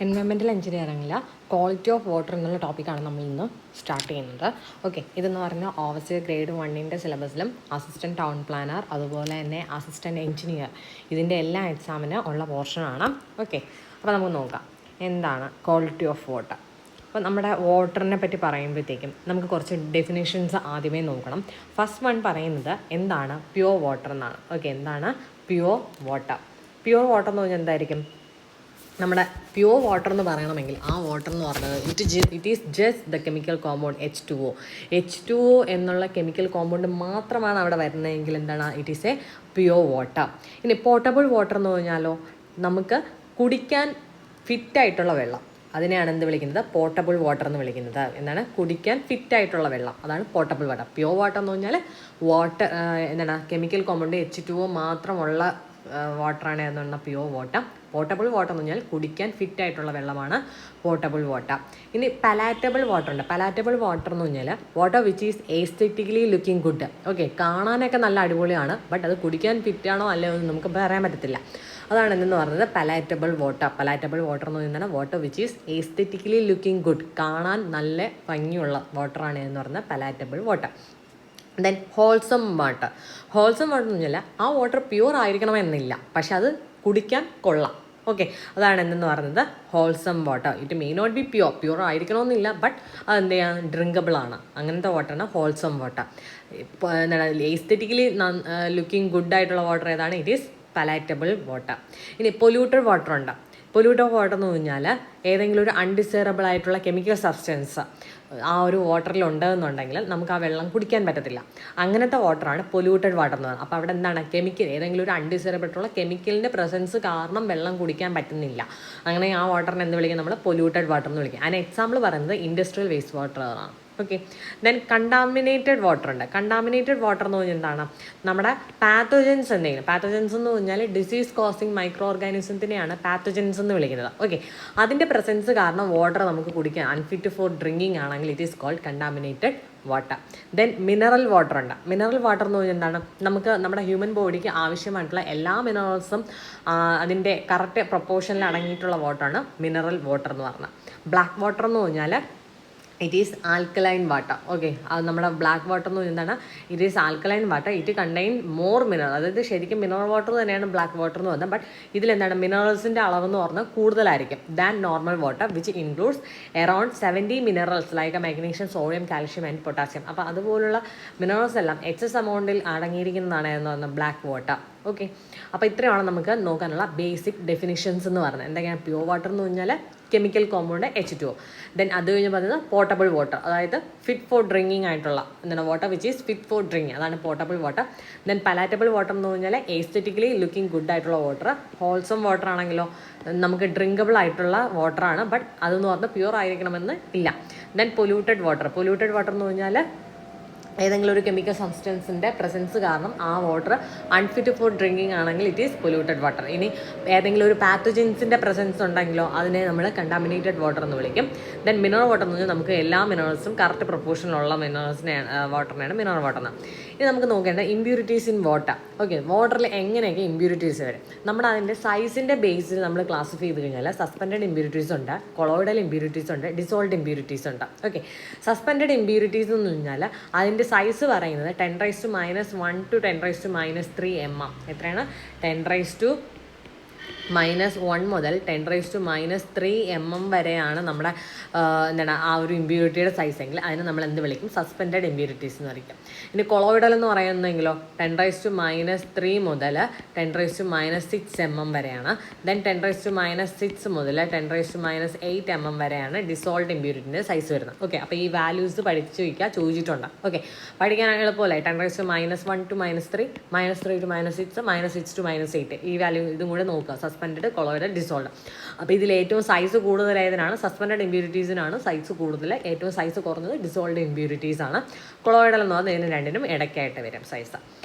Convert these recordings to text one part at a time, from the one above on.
Environmental എഞ്ചിനീയറിംഗിൽ quality of water എന്നുള്ള ടോപ്പിക്കാണ് നമ്മൾ ഇന്ന് സ്റ്റാർട്ട് ചെയ്യുന്നത്. ഓക്കെ, ഇതെന്ന് പറഞ്ഞാൽ ഓവർസിയർ ഗ്രേഡ് 1 സിലബസിലും അസിസ്റ്റൻറ്റ് ടൗൺ പ്ലാനർ അതുപോലെ തന്നെ അസിസ്റ്റൻറ്റ് എഞ്ചിനീയർ ഇതിൻ്റെ എല്ലാ എക്സാമിന് ഉള്ള പോർഷനാണ്. ഓക്കെ, അപ്പോൾ നമുക്ക് നോക്കാം എന്താണ് ക്വാളിറ്റി ഓഫ് വാട്ടർ. അപ്പോൾ നമ്മുടെ വാട്ടറിനെ പറ്റി പറയുമ്പോഴത്തേക്കും നമുക്ക് കുറച്ച് ഡെഫിനേഷൻസ് ആദ്യമേ നോക്കണം. ഫസ്റ്റ് വൺ പറയുന്നത് എന്താണ് പ്യുവർ വാട്ടർ എന്നാണ്. ഓക്കെ, എന്താണ് പ്യുവർ വാട്ടർ? പ്യുവർ വാട്ടർ എന്ന് പറഞ്ഞാൽ എന്തായിരിക്കും? നമ്മുടെ പ്യുവർ വാട്ടർ എന്ന് പറയണമെങ്കിൽ ആ വാട്ടർ എന്ന് പറയുന്നത് it is just the chemical compound H2O എന്നുള്ള കെമിക്കൽ കോമ്പൗണ്ട് മാത്രമാണ് അവിടെ വരുന്നതെങ്കിൽ എന്താണ് it is A pure water. ഇനി പോർട്ടബിൾ വാട്ടർ എന്ന് പറഞ്ഞാലോ, നമുക്ക് കുടിക്കാൻ ഫിറ്റായിട്ടുള്ള വെള്ളം, അതിനെയാണ് എന്ത് വിളിക്കുന്നത്? പോർട്ടബിൾ വാട്ടർ എന്ന് വിളിക്കുന്നത്. എന്താണ്? കുടിക്കാൻ ഫിറ്റായിട്ടുള്ള വെള്ളം, അതാണ് പോർട്ടബിൾ വാട്ടർ. പ്യുവർ വാട്ടർ എന്ന് പറഞ്ഞാൽ വാട്ടർ എന്താണ് കെമിക്കൽ കോമ്പൗണ്ട് H2O മാത്രമുള്ള വാട്ടറാണ് എന്ന് പറഞ്ഞാൽ പ്യുവർ വാട്ടർ. പോർട്ടബിൾ വാട്ടർ എന്ന് പറഞ്ഞാൽ കുടിക്കാൻ ഫിറ്റ് ആയിട്ടുള്ള വെള്ളമാണ് പോർട്ടബിൾ വാട്ടർ. ഇനി പലാറ്റബിൾ വാട്ടർ ഉണ്ട്. പലാറ്റബിൾ വാട്ടർ എന്ന് പറഞ്ഞാൽ water which is aesthetically looking good. Okay, കാണാനൊക്കെ നല്ല അടിപൊളിയാണ്, ബട്ട് അത് കുടിക്കാൻ ഫിറ്റാണോ അല്ലയോ എന്ന് നമുക്ക് പറയാൻ പറ്റത്തില്ല. അതാണ് എന്തെന്ന് പറയുന്നത് പലാറ്റബിൾ വാട്ടർ. പലാറ്റബിൾ വാട്ടർ എന്ന് പറയുന്നത് water which is aesthetically looking good, കാണാൻ നല്ല ഭംഗിയുള്ള വാട്ടറാണ് എന്ന് പറയുന്നത് palatable water. Then wholesome water. Wholesome water എന്ന് പറഞ്ഞാൽ ആ വാട്ടർ പ്യുവർ ആയിരിക്കണമെന്നില്ല, പക്ഷെ അത് കുടിക്കാൻ കൊള്ളാം. ഓക്കെ, അതാണ് എന്തെന്ന് പറയുന്നത് wholesome water. It may not be pure ആയിരിക്കണമെന്നില്ല, ബട്ട് അതെന്ത് ചെയ്യാം, ഡ്രിങ്കബിൾ ആണ്. അങ്ങനത്തെ വാട്ടറാണ് ഹോൾസം വാട്ടർ. എന്താണ് എസ്തെറ്റിക്കലി ലുക്കിംഗ് ഗുഡ് ആയിട്ടുള്ള വാട്ടർ ഏതാണ്? It is palatable water. ഇനി പൊല്യൂട്ടഡ് വാട്ടർ ഉണ്ട്. പൊല്യൂട്ടഡ് വാട്ടർ എന്ന് പറഞ്ഞാൽ ഏതെങ്കിലും ഒരു അൺഡിസൈറബിൾ ആയിട്ടുള്ള കെമിക്കൽ സബ്സ്റ്റൻസ് ആ ഒരു വാട്ടറിൽ ഉണ്ടെന്നുണ്ടെങ്കിൽ നമുക്ക് ആ വെള്ളം കുടിക്കാൻ പറ്റത്തില്ല. അങ്ങനത്തെ വാട്ടറാണ് പൊല്യൂട്ടഡ് വാട്ടർ എന്ന് പറയുന്നത്. അപ്പോൾ അവിടെ എന്താണ് കെമിക്കൽ, ഏതെങ്കിലും ഒരു അൺഡിസൈറബിൾ ആയിട്ടുള്ള കെമിക്കലിൻ്റെ പ്രസൻസ് കാരണം വെള്ളം കുടിക്കാൻ പറ്റുന്നില്ല. അങ്ങനെ ആ വാട്ടറിനെ എന്ത് വിളിക്കും? നമ്മൾ പൊല്യൂട്ടഡ് വാട്ടർ എന്ന് വിളിക്കും. അതിന് എക്സാമ്പിൾ പറയുന്നത് ഇൻഡസ്ട്രിയൽ വേസ്റ്റ് വാട്ടർ ആണ്. ഓക്കെ, ദെൻ കണ്ടാമിനേറ്റഡ് വാട്ടർ ഉണ്ട്. കണ്ടാമിനേറ്റഡ് വാട്ടർ എന്ന് പറഞ്ഞാൽ എന്താണ്? നമ്മുടെ പാത്തോജൻസ് എന്തെങ്കിലും, പാത്തോജൻസ് എന്ന് പറഞ്ഞാൽ ഡിസീസ് കോസിങ് മൈക്രോ ഓർഗാനിസത്തിനെയാണ് പാത്തോജൻസ് എന്ന് വിളിക്കുന്നത്. ഓക്കെ, അതിൻ്റെ പ്രസൻസ് കാരണം വാട്ടർ നമുക്ക് കുടിക്കാൻ അൺഫിറ്റ് ഫോർ ഡ്രിങ്കിങ് ആണെങ്കിൽ it is called contaminated water. Then mineral water ഉണ്ട്. മിനറൽ വാട്ടർ എന്ന് പറഞ്ഞാൽ എന്താണ്? നമുക്ക് നമ്മുടെ ഹ്യൂമൻ ബോഡിക്ക് ആവശ്യമായിട്ടുള്ള എല്ലാ മിനറൽസും അതിൻ്റെ കറക്റ്റ് പ്രൊപ്പോർഷനിൽ അടങ്ങിയിട്ടുള്ള വാട്ടറാണ് മിനറൽ വാട്ടർ എന്ന് പറഞ്ഞാൽ. ബ്ലാക്ക് വാട്ടർ എന്ന് പറഞ്ഞാൽ it is alkaline water. Okay, അത് നമ്മുടെ ബ്ലാക്ക് വാട്ടർ എന്ന് എന്താണ്? It is alkaline water. It contain more mineral. അതായത് ശരിക്കും മിനറൽ വാട്ടർ തന്നെയാണ് ബ്ലാക്ക് വാട്ടർ എന്ന് പറയുന്നത്, ബട്ട് ഇതിലെന്താണ് മിനറൽസിൻ്റെ അളവെന്ന് പറഞ്ഞാൽ കൂടുതലായിരിക്കും than normal water which includes around 70 minerals like magnesium, sodium, calcium and potassium. അപ്പോൾ അതുപോലുള്ള മിനറൽസ് എല്ലാം എക്സസ് എമൗണ്ടിൽ അടങ്ങിയിരിക്കുന്നതാണ് എന്ന് പറയുന്നത് ബ്ലാക്ക് വാട്ടർ. ഓക്കെ, അപ്പോൾ ഇത്രയാണ് നമുക്ക് നോക്കാനുള്ള ബേസിക് ഡെഫിനിഷൻസ് എന്ന് പറയുന്നത്. എന്തൊക്കെയാണ്? പ്യുവർ വാട്ടർ എന്ന് പറഞ്ഞാൽ കെമിക്കൽ കോമ്പൗണ്ട് H2O. ദെൻ അത് കഴിഞ്ഞ് പറയുന്നത് പോർട്ടബിൾ വാട്ടർ, അതായത് ഫിറ്റ് ഫോർ ഡ്രിങ്കിങ് ആയിട്ടുള്ള എന്താണ് water which is fit for drinking, അതാണ് പോർട്ടബിൾ വാട്ടർ. ദെൻ പലാറ്റബിൾ വാട്ടർ എന്ന് പറഞ്ഞാൽ എസ്തെറ്റിക്കലി ലുക്കിംഗ് ഗുഡ് ആയിട്ടുള്ള വാട്ടർ. ഹോൾസം വാട്ടർ ആണെങ്കിലോ നമുക്ക് ഡ്രിങ്കബിൾ ആയിട്ടുള്ള വാട്ടറാണ്, ബട്ട് അതെന്ന് പറഞ്ഞാൽ പ്യുവർ ആയിരിക്കണമെന്ന് ഇല്ല. Then polluted water. Polluted water എന്ന് പറഞ്ഞാൽ ഏതെങ്കിലും ഒരു കെമിക്കൽ സബ്സ്റ്റൻസിൻ്റെ പ്രസൻസ് കാരണം ആ വാട്ടർ അൺഫിറ്റ് ഫോർ ഡ്രിങ്കിങ് ആണെങ്കിൽ ഇറ്റ് ഈസ് പൊല്യൂട്ടഡ് വാട്ടർ. ഇനി ഏതെങ്കിലും ഒരു പാത്തോജൻസിൻ്റെ പ്രസൻസ് ഉണ്ടെങ്കിലോ അതിനെ നമ്മൾ കണ്ടാമിനേറ്റഡ് വാട്ടർ എന്ന് വിളിക്കും. ദെൻ മിനറൽ വാട്ടർ എന്ന് പറഞ്ഞാൽ നമുക്ക് എല്ലാ മിനറൽസും കറക്റ്റ് പ്രൊപ്പോർഷനിലുള്ള വാട്ടറിനെയാണ് മിനറൽ വാട്ടർ എന്ന്. ഇനി നമുക്ക് നോക്കേണ്ട ഇമ്പ്യൂരിറ്റീസ് ഇൻ വാട്ടർ. ഓക്കെ, വാട്ടറിൽ എങ്ങനെയൊക്കെ ഇമ്പ്യൂരിറ്റീസ് വരും? നമ്മുടെ അതിൻ്റെ സൈസിൻ്റെ ബേസിൽ നമ്മൾ ക്ലാസിഫൈ ചെയ്ത് കഴിഞ്ഞാൽ സസ്പെൻഡഡ് ഇമ്പ്യൂരിറ്റീസ് ഉണ്ട്, കൊളോയിഡൽ ഇമ്പ്യൂരിറ്റീസ് ഉണ്ട്, ഡിസോൾഡ് ഇമ്പ്യൂരിറ്റീസ് ഉണ്ട്. ഓക്കെ, സസ്പെൻഡഡ് ഇമ്പ്യൂരിറ്റീസ് എന്ന് പറഞ്ഞാൽ അതിൻ്റെ സൈസ് പറയുന്നത് 10⁻⁻1 to 10⁻⁻3 mm. എത്രയാണ്? 10⁻⁻1 മുതൽ 10⁻⁻3 mm വരെയാണ് നമ്മുടെ എന്താണ് ആ ഒരു ഇമ്പ്യൂരിറ്റിയുടെ സൈസ് എങ്കിൽ അതിനെ നമ്മൾ എന്ത് വിളിക്കും? സസ്പെൻഡഡ് ഇമ്പ്യൂരിറ്റീസ് എന്ന് വിളിക്കും. ഇനി കൊളോയിഡൽ എന്ന് പറയുന്നെങ്കിലോ 10⁻⁻3 മുതൽ 10⁻⁻6 mm വരെയാണ്. ദെൻ 10⁻⁻6 മുതൽ 10⁻⁸ mm വരെയാണ് ഡിസോൾഡ് ഇമ്പ്യൂരിറ്റിൻ്റെ സൈസ് വരുന്നത്. ഓക്കെ, അപ്പോൾ ഈ വാല്യൂസ് പഠിച്ചു വയ്ക്കുക, ചോദിച്ചിട്ടുണ്ട്. ഓക്കെ, പഠിക്കാൻ എളുപ്പമല്ലേ? 10⁻⁻1 to -3, -3 to -6, -6 to -8 ഈ വാല്യൂ ഇതും കൂടെ നോക്കുക. Suspended, colloidal, dissolved. അപ്പോൾ ഇതിൽ ഏറ്റവും സൈസ് കൂടുതലായതിനാണ് സസ്പെൻഡഡ് ഇമ്പ്യൂരിറ്റീസിനാണ് സൈസ് കൂടുതൽ. ഏറ്റവും സൈസ് കുറഞ്ഞത് ഡിസോൾഡ് ഇമ്പ്യൂരിറ്റീസ് ആണ്. കൊളോയിഡൽ എന്ന് പറഞ്ഞാൽ ഇതിന് രണ്ടിനും ഇടയ്ക്കായിട്ട് വരും size.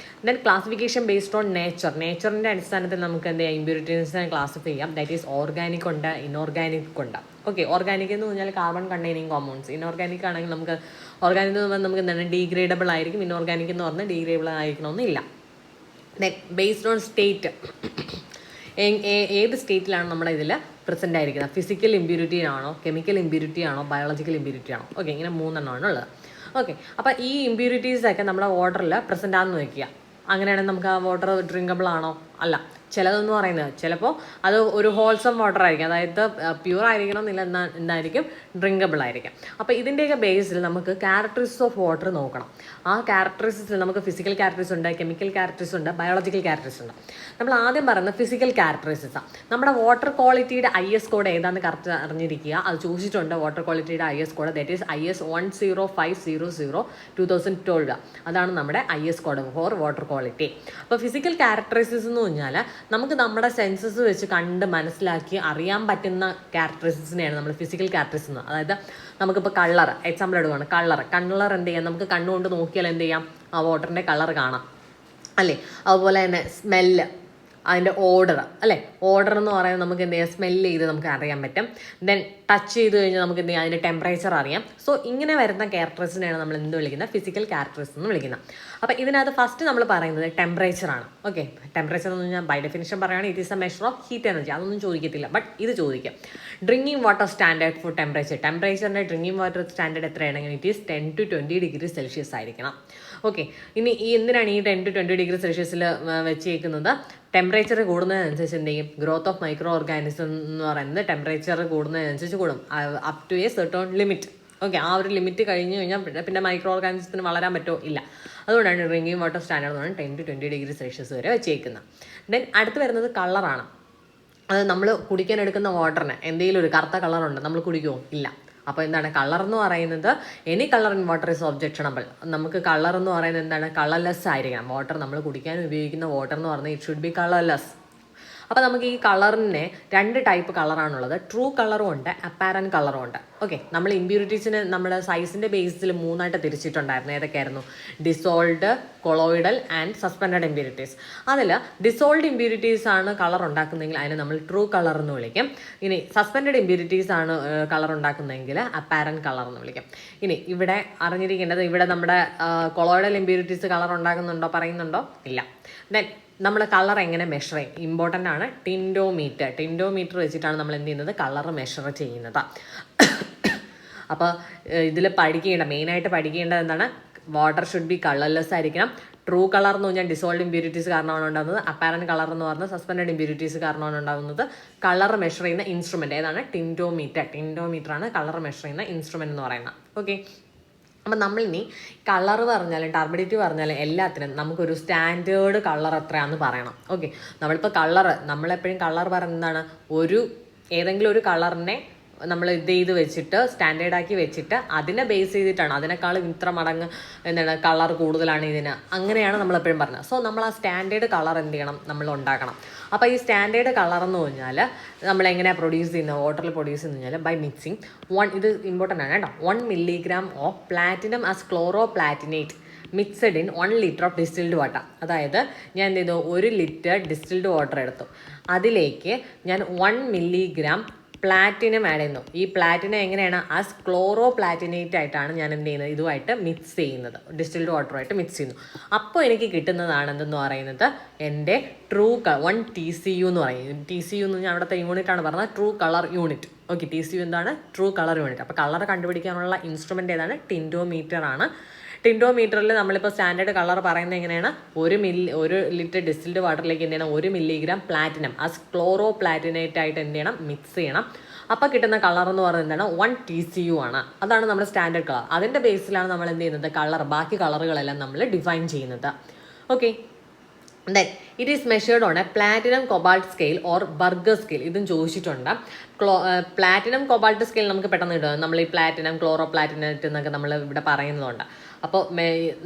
Then classification based on നേച്ചറിൻ്റെ അടിസ്ഥാനത്തിൽ നമുക്ക് എന്ത് ചെയ്യാം? ഇമ്പ്യൂരിറ്റീസിനെ ക്ലാസിഫൈ ചെയ്യാം. ദാറ്റ് ഈസ് ഓർഗാനിക് ഉണ്ട്, ഇൻഓർഗാനിക് ഉണ്ട്. ഓക്കെ, ഓർഗാനിക് എന്ന് പറഞ്ഞാൽ കാർബൺ കണ്ടെയ്നിങ് കോമ്പൗണ്ട്സ്. ഇൻഓർഗാനിക് ആണെങ്കിൽ നമുക്ക് ഓർഗാനിക് എന്ന് പറഞ്ഞാൽ നമുക്ക് എന്താണ് ഡീഗ്രേഡബിൾ ആയിരിക്കും. ഇൻഓർഗാനിക് എന്ന് പറഞ്ഞാൽ ഡീഗ്രേഡബിൾ ആയിരിക്കണമെന്നില്ല. ദെൻ ബേസ്ഡ് ഓൺ സ്റ്റേറ്റ് ഏത് സ്റ്റേറ്റിലാണ് നമ്മുടെ ഇതിൽ പ്രസൻ്റ് ആയിരിക്കുന്നത്? ഫിസിക്കൽ ഇമ്പ്യൂരിറ്റി ആണോ, കെമിക്കൽ ഇമ്പ്യൂരിറ്റി ആണോ, ബയോളജിക്കൽ ഇമ്പ്യൂരിറ്റി ആണോ? ഓക്കെ, ഇങ്ങനെ 3 ഉള്ളത്. ഓക്കെ, അപ്പോൾ ഈ ഇമ്പ്യൂരിറ്റീസൊക്കെ നമ്മുടെ വാട്ടറിൽ പ്രസൻ്റ് ആണെന്ന് വയ്ക്കുക. അങ്ങനെയാണെങ്കിൽ നമുക്ക് ആ വാട്ടർ ഡ്രിങ്കബിൾ ആണോ? അല്ല. ചിലതെന്ന് പറയുന്നത് ചിലപ്പോൾ അത് ഒരു ഹോൾസം വാട്ടർ ആയിരിക്കും, അതായത് പ്യൂർ ആയിരിക്കണം എന്നില്ല, എന്തായിരിക്കും, ഡ്രിങ്കബിൾ ആയിരിക്കും. അപ്പോൾ ഇതിൻ്റെയൊക്കെ ബേസിൽ നമുക്ക് ക്യാരക്ടറിസ്റ്റിക്സ് ഓഫ് വാട്ടർ നോക്കണം. ആ ക്യാരക്ടറിസ്റ്റിക്സിൽ നമുക്ക് ഫിസിക്കൽ ക്യാരക്ടറിസ്റ്റിക്സ് ഉണ്ട്, കെമിക്കൽ ക്യാരക്ടറിസ്റ്റിക്സ് ഉണ്ട്, ബയോളജിക്കൽ ക്യാരക്ടറിസ്റ്റിക്സ് ഉണ്ട്. നമ്മൾ ആദ്യം പറയുന്നത് ഫിസിക്കൽ ക്യാരക്ടറിസ്റ്റിക്സാണ്. നമ്മുടെ വാട്ടർ ക്വാളിറ്റിയുടെ IS കോഡ് ഏതാണെന്ന് കറക്റ്റ് അറിഞ്ഞിരിക്കുക. അത് ചോദിച്ചിട്ടുണ്ട്, വാട്ടർ ക്വാളിറ്റിയുടെ IS code, that is IS 10500 2012. അതാണ് നമ്മുടെ IS code for water quality. അപ്പോൾ ഫിസിക്കൽ ക്യാരക്ടറിസ്റ്റിക്സ് എന്ന് പറഞ്ഞാൽ നമുക്ക് നമ്മുടെ സെൻസസ് വെച്ച് കണ്ട് മനസ്സിലാക്കി അറിയാൻ പറ്റുന്ന ക്യാരക്ടറിസ്റ്റിക്സിനെയാണ് നമ്മൾ ഫിസിക്കൽ ക്യാരക്ടറിസ്റ്റിക്സ് എന്ന്. അതായത് നമുക്കിപ്പോൾ കളർ എക്സാമ്പിൾ എടുക്കുകയാണ്. കളർ എന്ത് ചെയ്യാം? നമുക്ക് കണ്ണുകൊണ്ട് നോക്കിയാൽ എന്ത് ചെയ്യാം? ആ വാട്ടറിൻ്റെ കളർ കാണാം അല്ലേ? അതുപോലെ തന്നെ സ്മെല്ല്, അതിൻ്റെ ഓർഡർ അല്ലേ? ഓർഡർ എന്ന് പറയുന്നത് നമുക്ക് എന്ത് ചെയ്യാം? സ്മെല്ല് ചെയ്ത് നമുക്ക് അറിയാൻ പറ്റും. ദെൻ ടച്ച് ചെയ്ത് കഴിഞ്ഞാൽ നമുക്ക് എന്ത് ചെയ്യാം? അതിൻ്റെ ടെമ്പറേച്ചർ അറിയാം. സോ ഇങ്ങനെ വരുന്ന ക്യാരക്ടറിസ്റ്റിനെയാണ് നമ്മൾ എന്ത് വിളിക്കുന്നത്? ഫിസിക്കൽ ക്യാരക്ടറിസ്റ്റിക്സ് എന്ന് വിളിക്കുന്നത്. അപ്പോൾ ഇതിനകത്ത് ഫസ്റ്റ് നമ്മൾ പറയുന്നത് ടെമ്പറേച്ചറാണ്. ഓക്കെ, ടെമ്പറേച്ചർ എന്ന് പറഞ്ഞാൽ ബൈ ഡെഫിനിഷൻ പറയുകയാണെങ്കിൽ it is a measure of heat energy. അതൊന്നും ചോദിക്കത്തില്ല, ബട്ട് ഇത് ചോദിക്കാം. ഡ്രിങ്കിങ് വാട്ടർ സ്റ്റാൻഡേർഡ് ഫോർ ടെമ്പറേച്ചറിൻ്റെ ഡ്രിങ്കിങ് വാട്ടർ സ്റ്റാൻഡേർഡ് എത്രയാണെങ്കിൽ it is 10 to 20 degree Celsius ആയിരിക്കണം. ഓക്കെ, ഇനി എന്തിനാണ് ഈ 10 to 20 ഡിഗ്രി സെൽഷ്യസിൽ വെച്ചേക്കുന്നത്? ടെമ്പറേച്ചർ കൂടുന്നതിനനുസരിച്ച് എന്ത് ചെയ്യും? ഗ്രോത്ത് ഓഫ് മൈക്രോ ഓർഗാനിസം എന്ന് പറയുന്നത് ടെമ്പറേച്ചർ കൂടുന്നതിനനുസരിച്ച് കൂടും, up to a certain limit. Okay, ആ ഒരു ലിമിറ്റ് കഴിഞ്ഞ് കഴിഞ്ഞാൽ പിന്നെ മൈക്രോ ഓർഗാനിസത്തിന് വളരാൻ പറ്റുമോ? ഇല്ല. അതുകൊണ്ടാണ് ഡ്രിങ്കിങ് വാട്ടർ സ്റ്റാൻഡേർഡ് എന്ന് പറഞ്ഞാൽ 10 to 20 ഡിഗ്രി സെൽഷ്യസ് വരെ വെച്ചേക്കുന്നത്. ദെൻ അടുത്ത് വരുന്നത് കളറാണ്. അത് നമ്മൾ കുടിക്കാൻ എടുക്കുന്ന വാട്ടറിന് എന്തെങ്കിലും ഒരു കറുത്ത കളറുണ്ട്, നമ്മൾ കുടിക്കുമോ? ഇല്ല. അപ്പോൾ എന്താണ് കളർ എന്ന് പറയുന്നത്? Any colour in water is objectionable. നമുക്ക് കളർ എന്ന് പറയുന്നത് എന്താണ്? കളർലെസ് ആയിരിക്കണം. വാട്ടർ നമ്മൾ കുടിക്കാൻ ഉപയോഗിക്കുന്ന വാട്ടർ എന്ന് പറഞ്ഞാൽ ഇറ്റ് ഷുഡ് ബി കളർലെസ്. അപ്പോൾ നമുക്ക് ഈ കളറിനെ 2 ടൈപ്പ് കളറാണുള്ളത്. ട്രൂ കളറും ഉണ്ട്, അപ്പാരൻറ്റ് കളറും ഉണ്ട്. ഓക്കെ, നമ്മൾ ഇമ്പ്യൂരിറ്റീസിന് നമ്മുടെ സൈസിൻ്റെ ബേസിൽ 3ആയിട്ട് തിരിച്ചിട്ടുണ്ടായിരുന്നു. ഏതൊക്കെയായിരുന്നു? Dissolved, colloidal and suspended impurities. അതിൽ ഡിസോൾഡ് ഇമ്പ്യൂരിറ്റീസ് ആണ് കളർ ഉണ്ടാക്കുന്നതെങ്കിൽ അതിനെ നമ്മൾ ട്രൂ കളർ എന്ന് വിളിക്കും. ഇനി സസ്പെൻഡഡ് ഇമ്പ്യൂരിറ്റീസ് ആണ് കളർ ഉണ്ടാക്കുന്നതെങ്കിൽ അപ്പാരൻറ്റ് കളർ എന്ന് വിളിക്കും. ഇനി ഇവിടെ അറിഞ്ഞിരിക്കേണ്ടത്, ഇവിടെ നമ്മുടെ കൊളോയിഡൽ ഇമ്പ്യൂരിറ്റീസ് കളർ ഉണ്ടാക്കുന്നുണ്ടോ, പറയുന്നുണ്ടോ? ഇല്ല. ദെൻ നമ്മൾ കളർ എങ്ങനെ മെഷർ ചെയ്യും? ഇമ്പോർട്ടൻ്റ് ആണ് ടിൻഡോമീറ്റർ വെച്ചിട്ടാണ് നമ്മൾ എന്ത് ചെയ്യുന്നത്? കളർ മെഷർ ചെയ്യുന്നത്. അപ്പോൾ ഇതിൽ മെയിനായിട്ട് പഠിക്കേണ്ടത് എന്താണ്? വാട്ടർ ഷുഡ് ബി കളർലെസ് ആയിരിക്കണം. ട്രൂ കളർ എന്ന് പറഞ്ഞാൽ ഡിസോൾഡ് ഇമ്പ്യൂരിറ്റീസ് കാരണമാണ് ഉണ്ടാകുന്നത്. അപ്പാരൻറ്റ് കളർ എന്ന് പറഞ്ഞാൽ സസ്പെൻഡഡ് ഇമ്പ്യൂരിറ്റീസ് കാരണമാണ് ഉണ്ടാകുന്നത്. കളർ മെഷർ ചെയ്യുന്ന ഇൻസ്ട്രുമെൻറ്റ് ഏതാണ്? ടിൻഡോമീറ്ററാണ് കളർ മെഷർ ചെയ്യുന്ന ഇൻസ്ട്രുമെൻറ്റ് എന്ന് പറയുന്നത്. ഓക്കെ, അപ്പം നമ്മളിനി കളർ പറഞ്ഞാലും ടർബിഡിറ്റി പറഞ്ഞാലും എല്ലാത്തിനും നമുക്കൊരു സ്റ്റാൻഡേർഡ് കളർ എത്രയാണെന്ന് പറയണം. ഓക്കെ, നമ്മളെപ്പോഴും കളർ പറയുന്നതാണ്, ഏതെങ്കിലും ഒരു കളറിനെ നമ്മൾ ഇത് ചെയ്ത് വെച്ചിട്ട് സ്റ്റാൻഡേർഡാക്കി വെച്ചിട്ട് അതിനെ ബേസ് ചെയ്തിട്ടാണ്, അതിനേക്കാളും ഇത്ര മടങ്ങ് കളർ കൂടുതലാണ് ഇതിന്, അങ്ങനെയാണ് നമ്മളെപ്പോഴും പറഞ്ഞത്. സോ നമ്മൾ ആ സ്റ്റാൻഡേർഡ് കളർ എന്ത് ചെയ്യണം? നമ്മൾ ഉണ്ടാക്കണം. അപ്പോൾ ഈ സ്റ്റാൻഡേർഡ് കളർ എന്ന് പറഞ്ഞാൽ നമ്മളെങ്ങനെയാണ് പ്രൊഡ്യൂസ് ചെയ്യുന്നത്? വാട്ടറിൽ പ്രൊഡ്യൂസ് ചെയ്യുന്ന കഴിഞ്ഞാൽ ബൈ മിക്സിങ് ഇത് ഇമ്പോർട്ടൻ്റ് ആണ് കേട്ടോ. 1 milligram of platinum as chloroplatinate mixed in 1 liter of distilled water. അതായത് ഞാൻ എന്ത് ചെയ്തു? 1 liter ഡിസ്റ്റിൽഡ് വാട്ടർ എടുത്തു, അതിലേക്ക് ഞാൻ 1 milligram പ്ലാറ്റിനം ആഡ് ചെയ്യുന്നു. ഈ പ്ലാറ്റിനം എങ്ങനെയാണ്? ആസ് ക്ലോറോപ്ലാറ്റിനേറ്റ് ആയിട്ടാണ് ഞാൻ എന്ത് ചെയ്യുന്നത്? ഇതുമായിട്ട് മിക്സ് ചെയ്യുന്നത്, ഡിസ്റ്റിൽഡ് വാട്ടറുമായിട്ട് മിക്സ് ചെയ്യുന്നു. അപ്പോൾ എനിക്ക് കിട്ടുന്നതാണ് എന്തെന്ന് പറയുന്നത്? എൻ്റെ ട്രൂ 1 TCU എന്ന് പറയും. TCU എന്ന് ഞാൻ അവിടുത്തെ യൂണിറ്റാണ് പറഞ്ഞത്, true colour unit. Okay, TCU എന്താണ്? True colour unit. അപ്പോൾ കളർ കണ്ടുപിടിക്കാനുള്ള ഇൻസ്ട്രുമെൻ്റ് ഏതാണ്? ടിൻഡോമീറ്റർ ആണ്. ടിൻഡോമീറ്ററിൽ നമ്മളിപ്പോൾ സ്റ്റാൻഡേർഡ് കളർ പറയുന്നത് എങ്ങനെയാണ്? 1 liter ഡിസ്റ്റിൽഡ് വാട്ടറിലേക്ക് എന്ത് ചെയ്യണം? 1 milligram പ്ലാറ്റിനം ആസ് ക്ലോറോപ്ലാറ്റിനേറ്റ് ആയിട്ട് എന്ത് ചെയ്യണം? മിക്സ് ചെയ്യണം. അപ്പോൾ കിട്ടുന്ന കളർ എന്ന് പറയുന്നത് എന്താണ്? 1 TCU ആണ്. അതാണ് നമ്മുടെ സ്റ്റാൻഡേർഡ് കളർ. അതിൻ്റെ ബേസിലാണ് നമ്മൾ എന്ത് ചെയ്യുന്നത്? ബാക്കി കളറുകളെല്ലാം നമ്മൾ ഡിഫൈൻ ചെയ്യുന്നത്. Okay, then it is measured on A platinum cobalt scale or burger scale. ഇതും ചോദിച്ചിട്ടുണ്ട്. പ്ലാറ്റിനം കൊബാൾട്ട് സ്കെയിൽ നമുക്ക് പെട്ടെന്ന് കിട്ടും. നമ്മൾ ഈ പ്ലാറ്റിനം, ക്ലോറോപ്ലാറ്റിനേറ്റ് എന്നൊക്കെ നമ്മൾ ഇവിടെ പറയുന്നതുകൊണ്ട്. അപ്പോൾ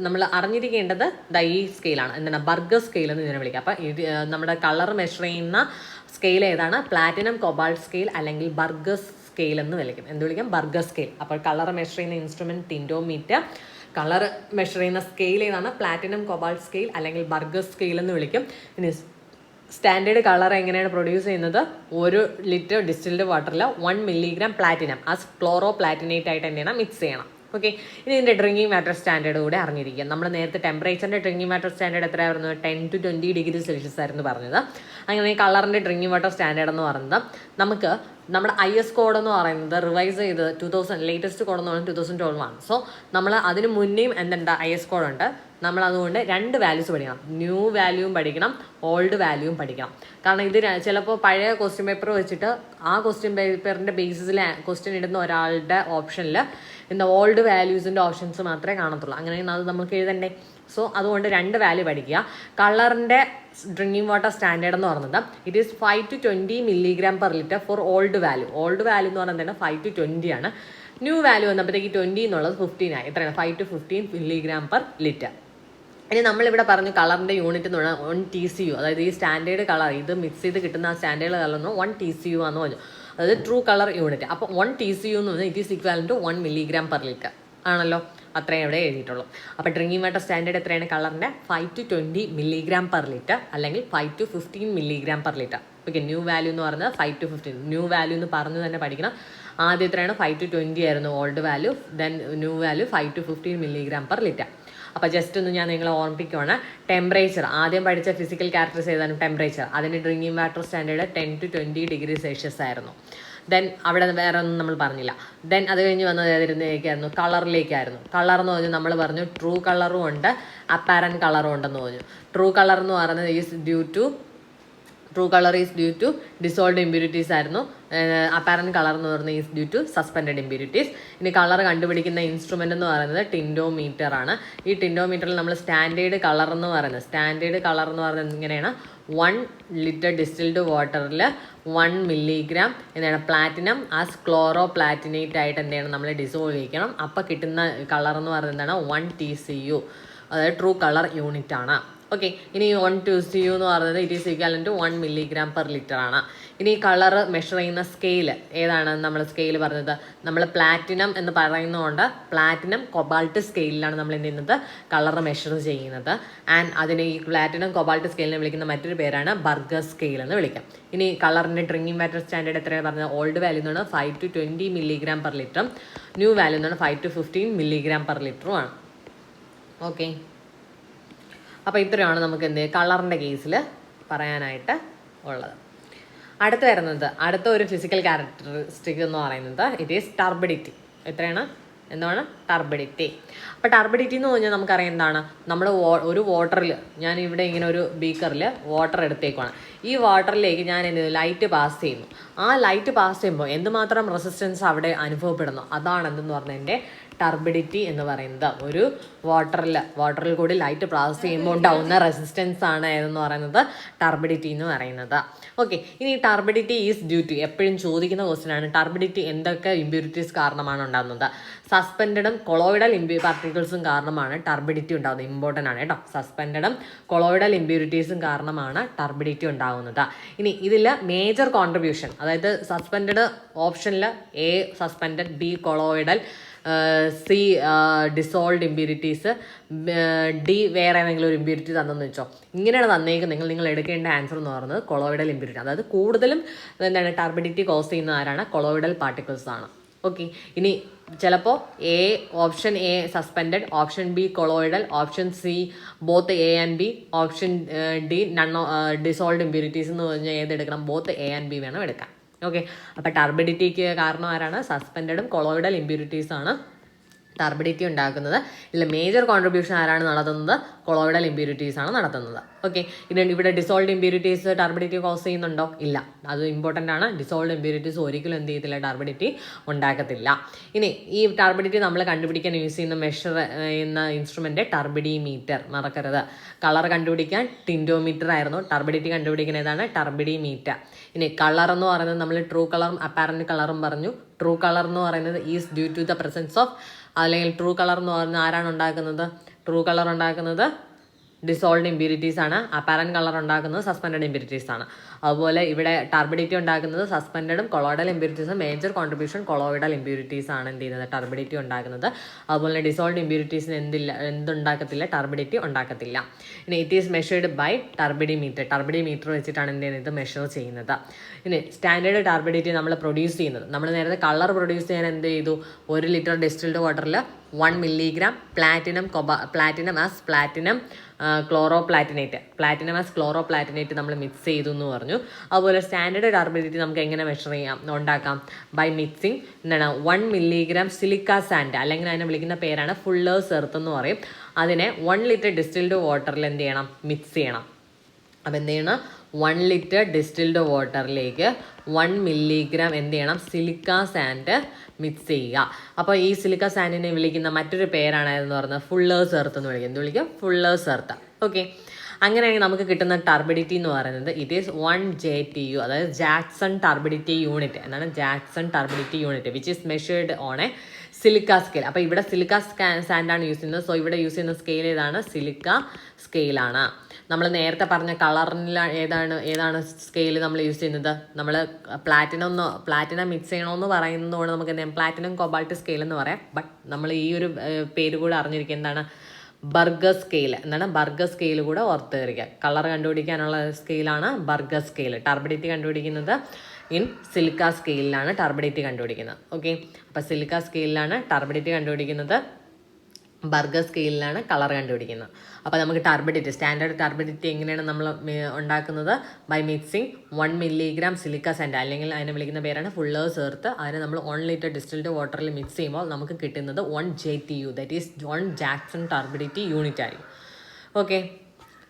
നമ്മൾ അറിഞ്ഞിരിക്കേണ്ടത് ഈ സ്കെയിലാണ്. എന്താണ്? ബർഗർ സ്കെയിൽ എന്ന് ഇതിനെ വിളിക്കുക. അപ്പോൾ നമ്മുടെ കളർ മെഷർ ചെയ്യുന്ന സ്കെയിൽ ഏതാണ്? പ്ലാറ്റിനം കൊബാൾട്ട് സ്കെയിൽ അല്ലെങ്കിൽ ബർഗർ സ്കെയിൽ എന്ന് വിളിക്കും. എന്ത് വിളിക്കും? Burger scale. അപ്പോൾ കളർ മെഷർ ചെയ്യുന്ന ഇൻസ്ട്രുമെൻറ്റ് ടിൻഡോമീറ്റർ. കളർ മെഷർ ചെയ്യുന്ന സ്കെയിൽ ഏതാണ്? പ്ലാറ്റിനം കൊബാൾട്ട് സ്കെയിൽ അല്ലെങ്കിൽ ബർഗർ സ്കെയിൽ എന്ന് വിളിക്കും. ഇനി സ്റ്റാൻഡേർഡ് കളർ എങ്ങനെയാണ് പ്രൊഡ്യൂസ് ചെയ്യുന്നത്? 1 liter ഡിസ്റ്റിൽഡ് വാട്ടറിൽ 1 milligram പ്ലാറ്റിനം ആസ് ക്ലോറോപ്ലാറ്റിനേറ്റ് ആയിട്ട് എന്ത് ചെയ്യണം? മിക്സ് ചെയ്യണം. ഓക്കെ, ഇനി ഇതിൻ്റെ ഡ്രിങ്കിങ് വാട്ടർ സ്റ്റാൻഡേർഡ് കൂടെ അറിഞ്ഞിരിക്കുക. നമ്മൾ നേരത്തെ ടെമ്പറേച്ചറിൻ്റെ ഡ്രിങ്കിങ് വാട്ടർ സ്റ്റാൻഡേർഡ് എത്രയായിരുന്നു? 10 to 20 ഡിഗ്രി സെൽഷ്യസ് ആയിരുന്നു പറഞ്ഞത്. അങ്ങനെ ഈ കളറിൻ്റെ ഡ്രിങ്കിങ് വാട്ടർ സ്റ്റാൻഡേർഡ് എന്ന് പറയുന്നത് നമുക്ക് നമ്മുടെ IS കോഡ് എന്ന് പറയുന്നത് റിവൈസ് ചെയ്ത് 2000 ലേറ്റസ്റ്റ് കോഡ് എന്ന് പറയുന്നത് 2012 ആണ്. സോ നമ്മൾ അതിന് മുന്നേയും എന്തുണ്ട് IS കോഡ് ഉണ്ട്. നമ്മൾ അതുകൊണ്ട് 2 വാല്യൂസ് പഠിക്കണം. ന്യൂ വാല്യൂവും പഠിക്കണം, ഓൾഡ് വാല്യൂവും പഠിക്കണം. കാരണം ഇത് ചിലപ്പോൾ പഴയ ക്വസ്റ്റ്യൻ പേപ്പർ വെച്ചിട്ട് ആ ക്വസ്റ്റ്യൻ പേപ്പറിൻ്റെ ബേസിസിൽ ക്വസ്റ്റ്യൻ ഇടുന്ന ഒരാളുടെ ഓപ്ഷനിൽ എന്താ ഓൾഡ് വാല്യൂസിൻ്റെ ഓപ്ഷൻസ് മാത്രമേ കാണത്തുള്ളൂ. അങ്ങനെയാണ് അത് നമുക്ക് എഴുതണ്ടേ. സോ അതുകൊണ്ട് 2 വാല്യൂ പഠിക്കുക. കളറിൻ്റെ ഡ്രിങ്കിങ് വാട്ടർ സ്റ്റാൻഡേർഡ് എന്ന് പറയുന്നത് it is 5 to 20 mg/L for old value. Old value എന്ന് പറയുന്നത് 5 to 20 ആണ്. ന്യൂ വാല്യൂ വന്നപ്പോഴത്തേക്ക് 20 എന്നുള്ളത് 15 ആയി. എത്രയാണ്? 5 to 15 mg/L. ഇനി നമ്മളിവിടെ പറഞ്ഞു കളറിൻ്റെ യൂണിറ്റ് എന്ന് പറഞ്ഞാൽ 1 TCU, അതായത് ഈ സ്റ്റാൻഡേർഡ് കളർ ഇത് മിക്സ് ചെയ്ത് കിട്ടുന്ന ആ സ്റ്റാൻഡേർഡ് കളർ എന്ന് 1 TCU ആണെന്ന് പറഞ്ഞു. അതായത് ട്രൂ കളർ യൂണിറ്റ്. അപ്പോൾ 1 TCU എന്ന് പറഞ്ഞാൽ it is equal to 1 mg/L ആണല്ലോ. അത്രയും ഇവിടെ എഴുതിയിട്ടുള്ളൂ. അപ്പോൾ ഡ്രിങ്കിങ് വാട്ടർ സ്റ്റാൻഡേർഡ് എത്രയാണ് കളറിൻ്റെ? 5 to 20 mg/L അല്ലെങ്കിൽ 5 to 15 mg/L. Okay, new value എന്ന് പറഞ്ഞാൽ 5 to 15. ന്യൂ വാല്യൂ എന്ന് പറഞ്ഞു തന്നെ പഠിക്കണം. ആദ്യം എത്രയാണ്? 5 to 20 ആയിരുന്നു old value. Then new value 5 to 15 mg/L. അപ്പോൾ ജസ്റ്റ് ഒന്ന് ഞാൻ നിങ്ങളെ ഓർമ്മിപ്പിക്കുകയാണ്. ടെമ്പറേച്ചർ ആദ്യം പഠിച്ച ഫിസിക്കൽ ക്യാരക്ടേഴ്സ് ഏതാണ്? ടെമ്പറേച്ചർ. അതിൻ്റെ drinking water standard 10 to 20 degrees Celsius ആയിരുന്നു. ദെൻ അവിടെ വേറെ ഒന്നും നമ്മൾ പറഞ്ഞില്ല. ദെൻ അത് കഴിഞ്ഞ് വന്നത് ഏതിലേക്കായിരുന്നു? കളറിലേക്കായിരുന്നു. കളർ എന്ന് പറഞ്ഞാൽ നമ്മൾ പറഞ്ഞു ട്രൂ കളറും ഉണ്ട്, അപ്പാരൻറ്റ് കളറും ഉണ്ടെന്ന് പറഞ്ഞു. ട്രൂ കളർ എന്ന് പറയുന്നത് true colour is due to dissolved impurities ആയിരുന്നു. അപ്പാരൻറ്റ് കളർ എന്ന് പറയുന്നത് is due to suspended impurities. ഇനി കളർ കണ്ടുപിടിക്കുന്ന ഇൻസ്ട്രുമെൻ്റ് എന്ന് പറയുന്നത് ടിൻഡോമീറ്റർ ആണ്. ഈ ടിൻഡോമീറ്ററിൽ നമ്മൾ സ്റ്റാൻഡേർഡ് കളർ എന്ന് പറയുന്നത് ഇങ്ങനെയാണ്: 1 liter ഡിസ്റ്റിൽഡ് വാട്ടറിൽ 1 milligram എന്താണ് പ്ലാറ്റിനം ആസ് ക്ലോറോ പ്ലാറ്റിനേറ്റ് ആയിട്ട് എന്താണ് നമ്മൾ ഡിസോൾവ് ചെയ്യിക്കണം. അപ്പോൾ കിട്ടുന്ന കളർ എന്ന് പറയുന്നത് എന്താണ്? 1 TCU, അതായത് ട്രൂ കളർ യൂണിറ്റ് ആണ്. ഓക്കെ, ഇനി 1 TCU എന്ന് പറയുന്നത് it is equal to 1 mg/L ആണ്. ഇനി കളർ മെഷർ ചെയ്യുന്ന സ്കെയിൽ ഏതാണ്? നമ്മൾ സ്കെയിൽ പറഞ്ഞത് നമ്മൾ പ്ലാറ്റിനം എന്ന് പറയുന്നതുകൊണ്ട് പ്ലാറ്റിനം കൊബാൾട്ട് സ്കെയിലാണ് നമ്മൾ എന്ത് ചെയ്യുന്നത്? കളർ മെഷർ ചെയ്യുന്നത്. ആൻഡ് അതിന് ഈ പ്ലാറ്റിനം കൊബാൾട്ട് സ്കെയിലിനെ വിളിക്കുന്ന മറ്റൊരു പേരാണ് ബർഗർ സ്കെയിൽ എന്ന് വിളിക്കാം. ഇനി കളറിൻ്റെ ഡ്രിങ്കിങ് വാട്ടർ സ്റ്റാൻഡേർഡ് എത്രയാണ് പറഞ്ഞത്? ഓൾഡ് വാല്യൂ എന്ന് പറഞ്ഞാൽ 5 to 20 mg/L, ന്യൂ വാല്യൂ എന്ന് പറഞ്ഞാൽ 5 to 15 mg/L ആണ്. ഓക്കെ, അപ്പോൾ ഇത്രയാണ് നമുക്ക് കളറിൻ്റെ കേസിൽ പറയാനായിട്ട് ഉള്ളത്. അടുത്ത ഒരു ഫിസിക്കൽ ക്യാരക്ടറിസ്റ്റിക് എന്ന് പറയുന്നത് ഇറ്റ് ഈസ് ടർബിഡിറ്റി. എന്താണ് ടർബിഡിറ്റി? അപ്പോൾ ടർബിഡിറ്റി എന്ന് പറഞ്ഞാൽ നമുക്കറിയാം എന്താണ്? നമ്മൾ ഒരു വാട്ടറിൽ, ഞാൻ ഇവിടെ ഇങ്ങനെ ഒരു ബീക്കറിൽ വാട്ടർ എടുത്തേക്കാണ്. ഈ വാട്ടറിലേക്ക് ഞാൻ ലൈറ്റ് പാസ് ചെയ്യുന്നു. ആ ലൈറ്റ് പാസ് ചെയ്യുമ്പോൾ എന്തുമാത്രം റെസിസ്റ്റൻസ് അവിടെ അനുഭവപ്പെടുന്നു, അതാണ് എന്തെന്ന് പറഞ്ഞാൽ എൻ്റെ ടർബിഡിറ്റി എന്ന് പറയുന്നത്. ഒരു വാട്ടറിൽ കൂടി ലൈറ്റ് പാസ് ചെയ്യുമ്പോൾ ഉണ്ടാവുന്ന റെസിസ്റ്റൻസ് ആണ് ഏതെന്ന് പറയുന്നത് ടർബിഡിറ്റി എന്ന് പറയുന്നത്. ഓക്കെ, ഇനി ടർബിഡിറ്റി ഈസ് ഡ്യൂ ടു, എപ്പോഴും ചോദിക്കുന്ന ക്വസ്റ്റ്യൻ ആണ്. ടർബിഡിറ്റി എന്തൊക്കെ ഇമ്പ്യൂരിറ്റീസ് കാരണമാണ് ഉണ്ടാകുന്നത്? സസ്പെൻഡഡും കൊളോയിഡൽ പാർട്ടിക്കിൾസും കാരണമാണ് ടർബിഡിറ്റി ഉണ്ടാകുന്നത്. ഇമ്പോർട്ടൻ്റ് ആണ് കേട്ടോ. സസ്പെൻഡഡും കൊളോയിഡൽ ഇമ്പ്യൂരിറ്റീസും കാരണമാണ് ടർബിഡിറ്റി ഉണ്ടാകുന്നത്. ഇനി ഇതിൽ മേജർ കോൺട്രിബ്യൂഷൻ, അതായത് സസ്പെൻഡഡ് ഓപ്ഷനിൽ A suspended, B colloidal, C dissolved impurities, D വേറെ ഏതെങ്കിലും ഒരു ഇമ്പ്യൂരിറ്റി തന്നെന്ന് വെച്ചോ. ഇങ്ങനെയാണ് തന്നേക്കുന്നത്. നിങ്ങൾ എടുക്കേണ്ട ആൻസർ എന്ന് പറയുന്നത് കൊളോയിഡൽ ഇമ്പ്യൂരിറ്റി. അതായത് കൂടുതലും എന്താണ് ടർബിഡിറ്റി കോസ് ചെയ്യുന്ന ആരാണ്? കൊളോയിഡൽ പാർട്ടിക്കിൾസ് ആണ്. ഓക്കെ, ഇനി ചിലപ്പോൾ option A suspended, option B colloidal, option C both A and B, option D dissolved impurities എന്ന് പറഞ്ഞാൽ ഏതെടുക്കണം? ബോത്ത് A and B വേണം എടുക്കാൻ. ഓക്കെ, അപ്പോൾ ടർബിഡിറ്റിക്ക് കാരണം ആരാണ്? സസ്പെൻഡഡും കൊളോയിഡൽ ഇമ്പ്യൂരിറ്റീസ് ആണ് ടർബിഡിറ്റി ഉണ്ടാക്കുന്നത്. ഇതിൽ മേജർ കോൺട്രിബ്യൂഷൻ ആരാണ് നടത്തുന്നത്? കൊളോയിഡൽ ഇമ്പ്യൂരിറ്റീസ് ആണ് നടത്തുന്നത്. ഓക്കെ, ഇനി ഇവിടെ ഡിസോൾഡ് ഇമ്പ്യൂരിറ്റീസ് ടർബിഡിറ്റി കോസ് ചെയ്യുന്നുണ്ടോ? ഇല്ല, അത് ഇമ്പോർട്ടൻ്റ് ആണ്. ഡിസോൾഡ് ഇമ്പ്യൂരിറ്റീസ് ഒരിക്കലും എന്ത് ചെയ്യത്തില്ല? ടർബിഡിറ്റി ഉണ്ടാക്കത്തില്ല. ഇനി ഈ ടർബിഡിറ്റി നമ്മൾ കണ്ടുപിടിക്കാൻ യൂസ് ചെയ്യുന്ന മെഷർ ചെയ്യുന്ന ഇൻസ്ട്രുമെൻ്റ് ടർബിഡിമീറ്റർ. മറക്കരുത്, കളർ കണ്ടുപിടിക്കാൻ ടിൻഡോമീറ്റർ ആയിരുന്നു, ടർബിഡിറ്റി കണ്ടുപിടിക്കുന്ന ഏതാണ്? ടർബിഡിമീറ്റർ. ഇനി കളർ എന്ന് പറയുന്നത് നമ്മൾ ട്രൂ കളറും അപ്പാരൻറ്റ് കളറും പറഞ്ഞു. ട്രൂ കളർ എന്ന് പറയുന്നത് is due to the presence of, അല്ലെങ്കിൽ ട്രൂ കളർ എന്ന് പറയുന്നത് ആരാണ് ഉണ്ടാക്കുന്നത്? ട്രൂ കളർ ഉണ്ടാക്കുന്നത് ഡിസോൾഡ് ഇമ്പ്യൂരിറ്റീസ് ആണ്. അപ്പാരൻറ്റ് കളർ ഉണ്ടാക്കുന്നത് സസ്പെൻഡഡ് ഇമ്പ്യൂരിറ്റീസ് ആണ്. അതുപോലെ ഇവിടെ ടർബിഡിറ്റി ഉണ്ടാക്കുന്നത് സസ്പെൻഡഡും കൊളോയിഡൽ ഇമ്പ്യൂരിറ്റീസും മേജർ കോൺട്രിബ്യൂഷൻ കൊളോയിഡൽ ഇമ്പ്യൂരിറ്റീസ് ആണ് എന്ത് ചെയ്യുന്നത് ടർബിഡിറ്റി ഉണ്ടാക്കുന്നത്. അതുപോലെ ഡിസോൾഡ് ഇമ്പ്യൂരിറ്റീസിന് എന്തുണ്ടാക്കത്തില്ല ടർബിഡിറ്റി ഉണ്ടാക്കത്തില്ല. ഇനി ഇറ്റ് ഈസ് മെഷേർഡ് ബൈ ടർബിഡിമീറ്റർ വെച്ചിട്ടാണ് എന്ത് ചെയ്യുന്നത് ഇത് മെഷർ ചെയ്യുന്നത്. ഇനി സ്റ്റാൻഡേർഡ് ടർബിഡിറ്റി നമ്മൾ പ്രൊഡ്യൂസ് ചെയ്യുന്നത് നമ്മൾ നേരത്തെ കളർ പ്രൊഡ്യൂസ് ചെയ്യാൻ എന്ത് ചെയ്തു 1 ലിറ്റർ ഡിസ്റ്റിൽഡ് വാട്ടറിൽ 1 മില്ലിഗ്രാം പ്ലാറ്റിനം ക്ലോറോപ്ലാറ്റിനേറ്റ് നമ്മൾ മിക്സ് ചെയ്തു എന്ന് പറഞ്ഞു. അതുപോലെ സ്റ്റാൻഡേർഡ് ടർബിഡിറ്റി നമുക്ക് എങ്ങനെ മെഷർ ചെയ്യാം ഉണ്ടാക്കാം by mixing 1 milligram silica sand, അല്ലെങ്കിൽ അതിനെ വിളിക്കുന്ന പേരാണ് ഫുള്ളേഴ്സ് എർത്ത് എന്ന് പറയും. അതിനെ 1 ലിറ്റർ ഡിസ്റ്റിൽഡ് വാട്ടറിൽ എന്ത് ചെയ്യണം മിക്സ് ചെയ്യണം. അപ്പോൾ എന്ത് ചെയ്യണം 1 ലിറ്റർ ഡിസ്റ്റിൽഡ് വാട്ടറിലേക്ക് 1 മില്ലിഗ്രാം എന്ത് ചെയ്യണം സിലിക്ക സാൻഡ് മിക്സ് ചെയ്യുക. അപ്പോൾ ഈ സിലിക്ക സാൻഡിനെ വിളിക്കുന്ന മറ്റൊരു പേരാണ് എന്ന് പറയുന്നത് ഫുള്ളേഴ്സ് എർത്ത് എന്ന് വിളിക്കും. എന്ത് വിളിക്കും ഫുള്ളേഴ്സ് എർത്ത്. ഓക്കെ, അങ്ങനെയാണെങ്കിൽ നമുക്ക് കിട്ടുന്ന ടർബിഡിറ്റി എന്ന് പറയുന്നത് ഇറ്റ് ഈസ് 1 JTU, അതായത് ജാക്സൺ ടർബിഡിറ്റി യൂണിറ്റ് എന്നാണ്. Jackson turbidity unit which is measured on A silica scale. അപ്പോൾ ഇവിടെ സിലിക്ക സാൻഡാണ് യൂസ് ചെയ്യുന്നത്. സോ ഇവിടെ യൂസ് ചെയ്യുന്ന സ്കെയിൽ ഏതാണ് സിലിക്ക സ്കെയിലാണ്. നമ്മൾ നേരത്തെ പറഞ്ഞ കളറിൽ ഏതാണ് സ്കെയിൽ നമ്മൾ യൂസ് ചെയ്യുന്നത് നമ്മൾ പ്ലാറ്റിനം മിക്സ് ചെയ്യണമെന്ന് പറയുന്നതുകൊണ്ട് നമുക്ക് എന്ത് ചെയ്യാം പ്ലാറ്റിനം കൊബാൾട്ട് സ്കെയിൽ എന്ന് പറയാം. ബട്ട് നമ്മൾ ഈ ഒരു പേര് കൂടെ അറിഞ്ഞിരിക്കുക എന്താണ് ബർഗർ സ്കെയിൽ എന്നാണ്. ബർഗർ സ്കെയിൽ കൂടെ ഓർത്ത് വരിക. കളർ കണ്ടുപിടിക്കാനുള്ള സ്കെയിലാണ് ബർഗർ സ്കെയിൽ. ടർബിഡിറ്റി കണ്ടുപിടിക്കുന്നത് ഇൻ സിലിക്ക സ്കെയിലാണ് ടർബിഡിറ്റി കണ്ടുപിടിക്കുന്നത്. ഓക്കെ, അപ്പോൾ സിലിക്ക സ്കെയിലാണ് ടർബിഡിറ്റി കണ്ടുപിടിക്കുന്നത്, ബർഗർ സ്കെയിലാണ് കളർ കണ്ടുപിടിക്കുന്നത്. അപ്പോൾ നമുക്ക് ടർബിഡിറ്റി സ്റ്റാൻഡേർഡ് ടർബിഡിറ്റി എങ്ങനെയാണ് നമ്മൾ ഉണ്ടാക്കുന്നത് by mixing 1 milligram silica sand, അല്ലെങ്കിൽ അതിനെ വിളിക്കുന്ന പേരാണ് ഫുള്ളേഴ്സ് എർത്ത്. അതിനെ നമ്മൾ 1 ലിറ്റർ ഡിസ്റ്റിൽഡ് വാട്ടറിൽ മിക്സ് ചെയ്യുമ്പോൾ നമുക്ക് കിട്ടുന്നത് 1 JTU, that is 1 Jackson turbidity unit ആയിരിക്കും. Okay,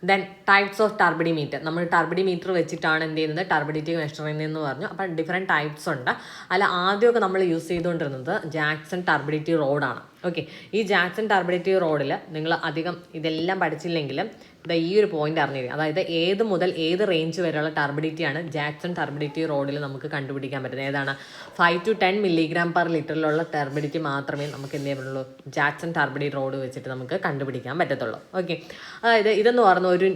then types of turbidimeter. നമ്മൾ ടർബിഡിമീറ്റർ വെച്ചിട്ടാണ് എന്ത് ചെയ്യുന്നത് ടർബിഡിറ്റി മെഷർ ചെയ്യുന്നതെന്ന് പറഞ്ഞു. അപ്പം ഡിഫറെൻറ്റ് ടൈപ്സ് ഉണ്ട്. അല്ല ആദ്യമൊക്കെ നമ്മൾ യൂസ് ചെയ്തുകൊണ്ടിരുന്നത് ജാക്സൺ ടർബിഡിറ്റി റോഡാണ്. ഓക്കെ, ഈ ജാക്സൺ ടർബിഡിറ്റി റോഡിൽ നിങ്ങൾ അധികം ഇതെല്ലാം പഠിച്ചില്ലെങ്കിലും ഈ ഒരു പോയിന്റ് അറിഞ്ഞിരിക്കും. അതായത് ഏത് മുതൽ ഏത് റേഞ്ച് വരെയുള്ള ടർബിഡിറ്റിയാണ് ജാക്സൺ ടർബിഡിറ്റി റോഡിൽ നമുക്ക് കണ്ടുപിടിക്കാൻ പറ്റുന്നത്. ഏതാണ് 5 to 10 മില്ലിഗ്രാം പെർ ലിറ്ററിലുള്ള ടർബിഡിറ്റി മാത്രമേ നമുക്ക് എന്ത് ചെയ്യാൻ പറ്റുള്ളൂ ജാക്സൺ ടർബിഡിറ്റി റോഡ് വെച്ചിട്ട് നമുക്ക് കണ്ടുപിടിക്കാൻ പറ്റത്തുള്ളൂ. ഓക്കെ, അതായത് ഇതെന്ന് പറഞ്ഞ ഒരു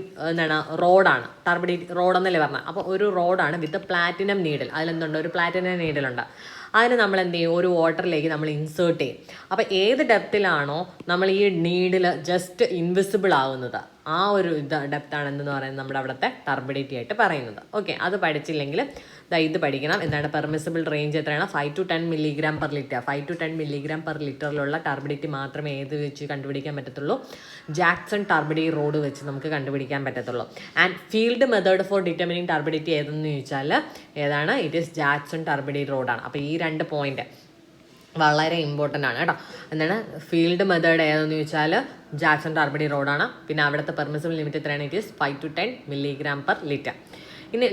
റോഡാണ് ടർബിഡിറ്റി റോഡെന്നല്ലേ പറഞ്ഞത്. അപ്പോൾ ഒരു റോഡാണ് വിത്ത് പ്ലാറ്റിനം നീഡിൽ. അതിലെന്തുണ്ട് ഒരു പ്ലാറ്റിനം നീഡിലുണ്ട്. അതിന് നമ്മൾ എന്ത് ചെയ്യും ഒരു വാട്ടറിലേക്ക് നമ്മൾ ഇൻസേർട്ട് ചെയ്യും. അപ്പോൾ ഏത് ഡെപ്തിലാണോ നമ്മൾ ഈ നീഡിൽ ജസ്റ്റ് ഇൻവിസിബിൾ ആവുന്നത് ആ ഒരു ഡെപ്താണ് എന്തെന്ന് പറയുന്നത് നമ്മുടെ അവിടുത്തെ ടർബിഡിറ്റി ആയിട്ട് പറയുന്നത്. ഓക്കെ, അത് പഠിച്ചില്ലെങ്കിൽ ഇത് പഠിക്കണം. എന്താണ് പെർമിസിബിൾ റേഞ്ച് എത്രയാണ് 5 to 10 milligram per litre. 5 to 10 milligram per ലിറ്ററിലുള്ള ടർബിഡിറ്റി മാത്രമേ ഏത് വെച്ച് കണ്ടുപിടിക്കാൻ പറ്റത്തുള്ളൂ ജാക്സൺ ടർബിഡി റോഡ് വെച്ച് നമുക്ക് കണ്ടുപിടിക്കാൻ പറ്റത്തുള്ളൂ. And field method for determining turbidity ഏതെന്ന് ചോദിച്ചാൽ ഏതാണ് ഇറ്റ് ഈസ് ജാക്സൺ ടർബിഡി റോഡാണ്. അപ്പോൾ ഈ 2 പോയിന്റ് വളരെ ഇമ്പോർട്ടൻ്റ് ആണ് കേട്ടോ. എന്താണ് ഫീൽഡ് മെത്തേഡ് ഏതെന്ന് ചോദിച്ചാൽ ജാക്സൺ ടർബിഡി റോഡാണ്. പിന്നെ അവിടുത്തെ പെർമിസിബിൾ ലിമിറ്റ് എത്രയാണ് it is 5 to 10 milligram per litre. ഇനി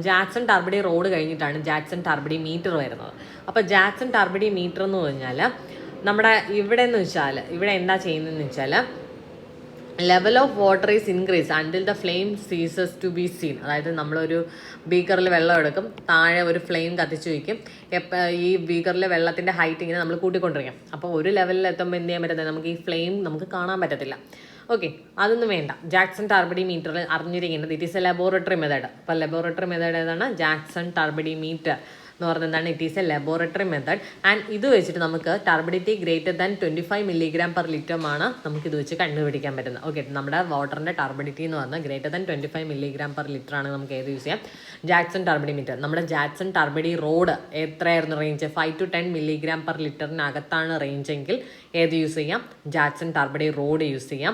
ജാക്സൺ ടർബിഡി റോഡ് കഴിഞ്ഞിട്ടാണ് ജാക്സൺ ടർബിഡി മീറ്റർ വരുന്നത്. അപ്പോൾ ജാക്സൺ ടർബിഡി മീറ്റർ എന്ന് പറഞ്ഞാൽ നമ്മുടെ ഇവിടെ എന്താ ചെയ്യുന്നതെന്ന് വെച്ചാൽ level of water is increase until the flame ceases to be seen. അതായത് നമ്മളൊരു ബീക്കറിൽ വെള്ളം എടുക്കും, താഴെ ഒരു ഫ്ലെയിം കത്തിച്ച് വയ്ക്കും. ഈ ബീക്കറിലെ വെള്ളത്തിൻ്റെ ഹൈറ്റ് ഇങ്ങനെ നമ്മൾ കൂട്ടിക്കൊണ്ടിരിക്കും. അപ്പോൾ ഒരു ലെവലിൽ എത്തുമ്പോൾ എന്ത് ചെയ്യാൻ പറ്റുന്നത് നമുക്ക് ഈ ഫ്ലെയിം നമുക്ക് കാണാൻ പറ്റത്തില്ല. ഓക്കെ, അതൊന്നും വേണ്ട. ജാക്സൺ ടർബിഡി മീറ്ററിൽ അറിഞ്ഞിരിക്കേണ്ടത് it is a laboratory method. അപ്പോൾ ലബോറട്ടറി മെത്തേഡ് ഏതാണ് ജാക്സൺ ടർബിഡി മീറ്റർ എന്ന് പറയുന്നത് എന്താണ് it is a laboratory method. And ഇത് വെച്ചിട്ട് നമുക്ക് turbidity greater than 25 milligram per ലിറ്ററുമാണ് നമുക്ക് ഇത് വെച്ച് കണ്ടുപിടിക്കാൻ പറ്റുന്നത്. ഓക്കെ, നമ്മുടെ വാട്ടറിൻ്റെ ടർബിഡിറ്റി എന്ന് പറഞ്ഞാൽ greater than 25 milligram per litre ആണ് നമുക്ക് ഏത് യൂസ് ചെയ്യാം ജാക്സൺ ടർബിഡി മീറ്റർ. നമ്മുടെ ജാക്സൺ ടർബിഡി റോഡ് എത്രയായിരുന്നു റേഞ്ച് 5 to 10 മില്ലിഗ്രാം പെർ ലിറ്ററിനകത്താണ് റേഞ്ചെങ്കിൽ ഏത് യൂസ് ചെയ്യാം ജാക്സൺ ടർബിഡി റോഡ് യൂസ് ചെയ്യാം.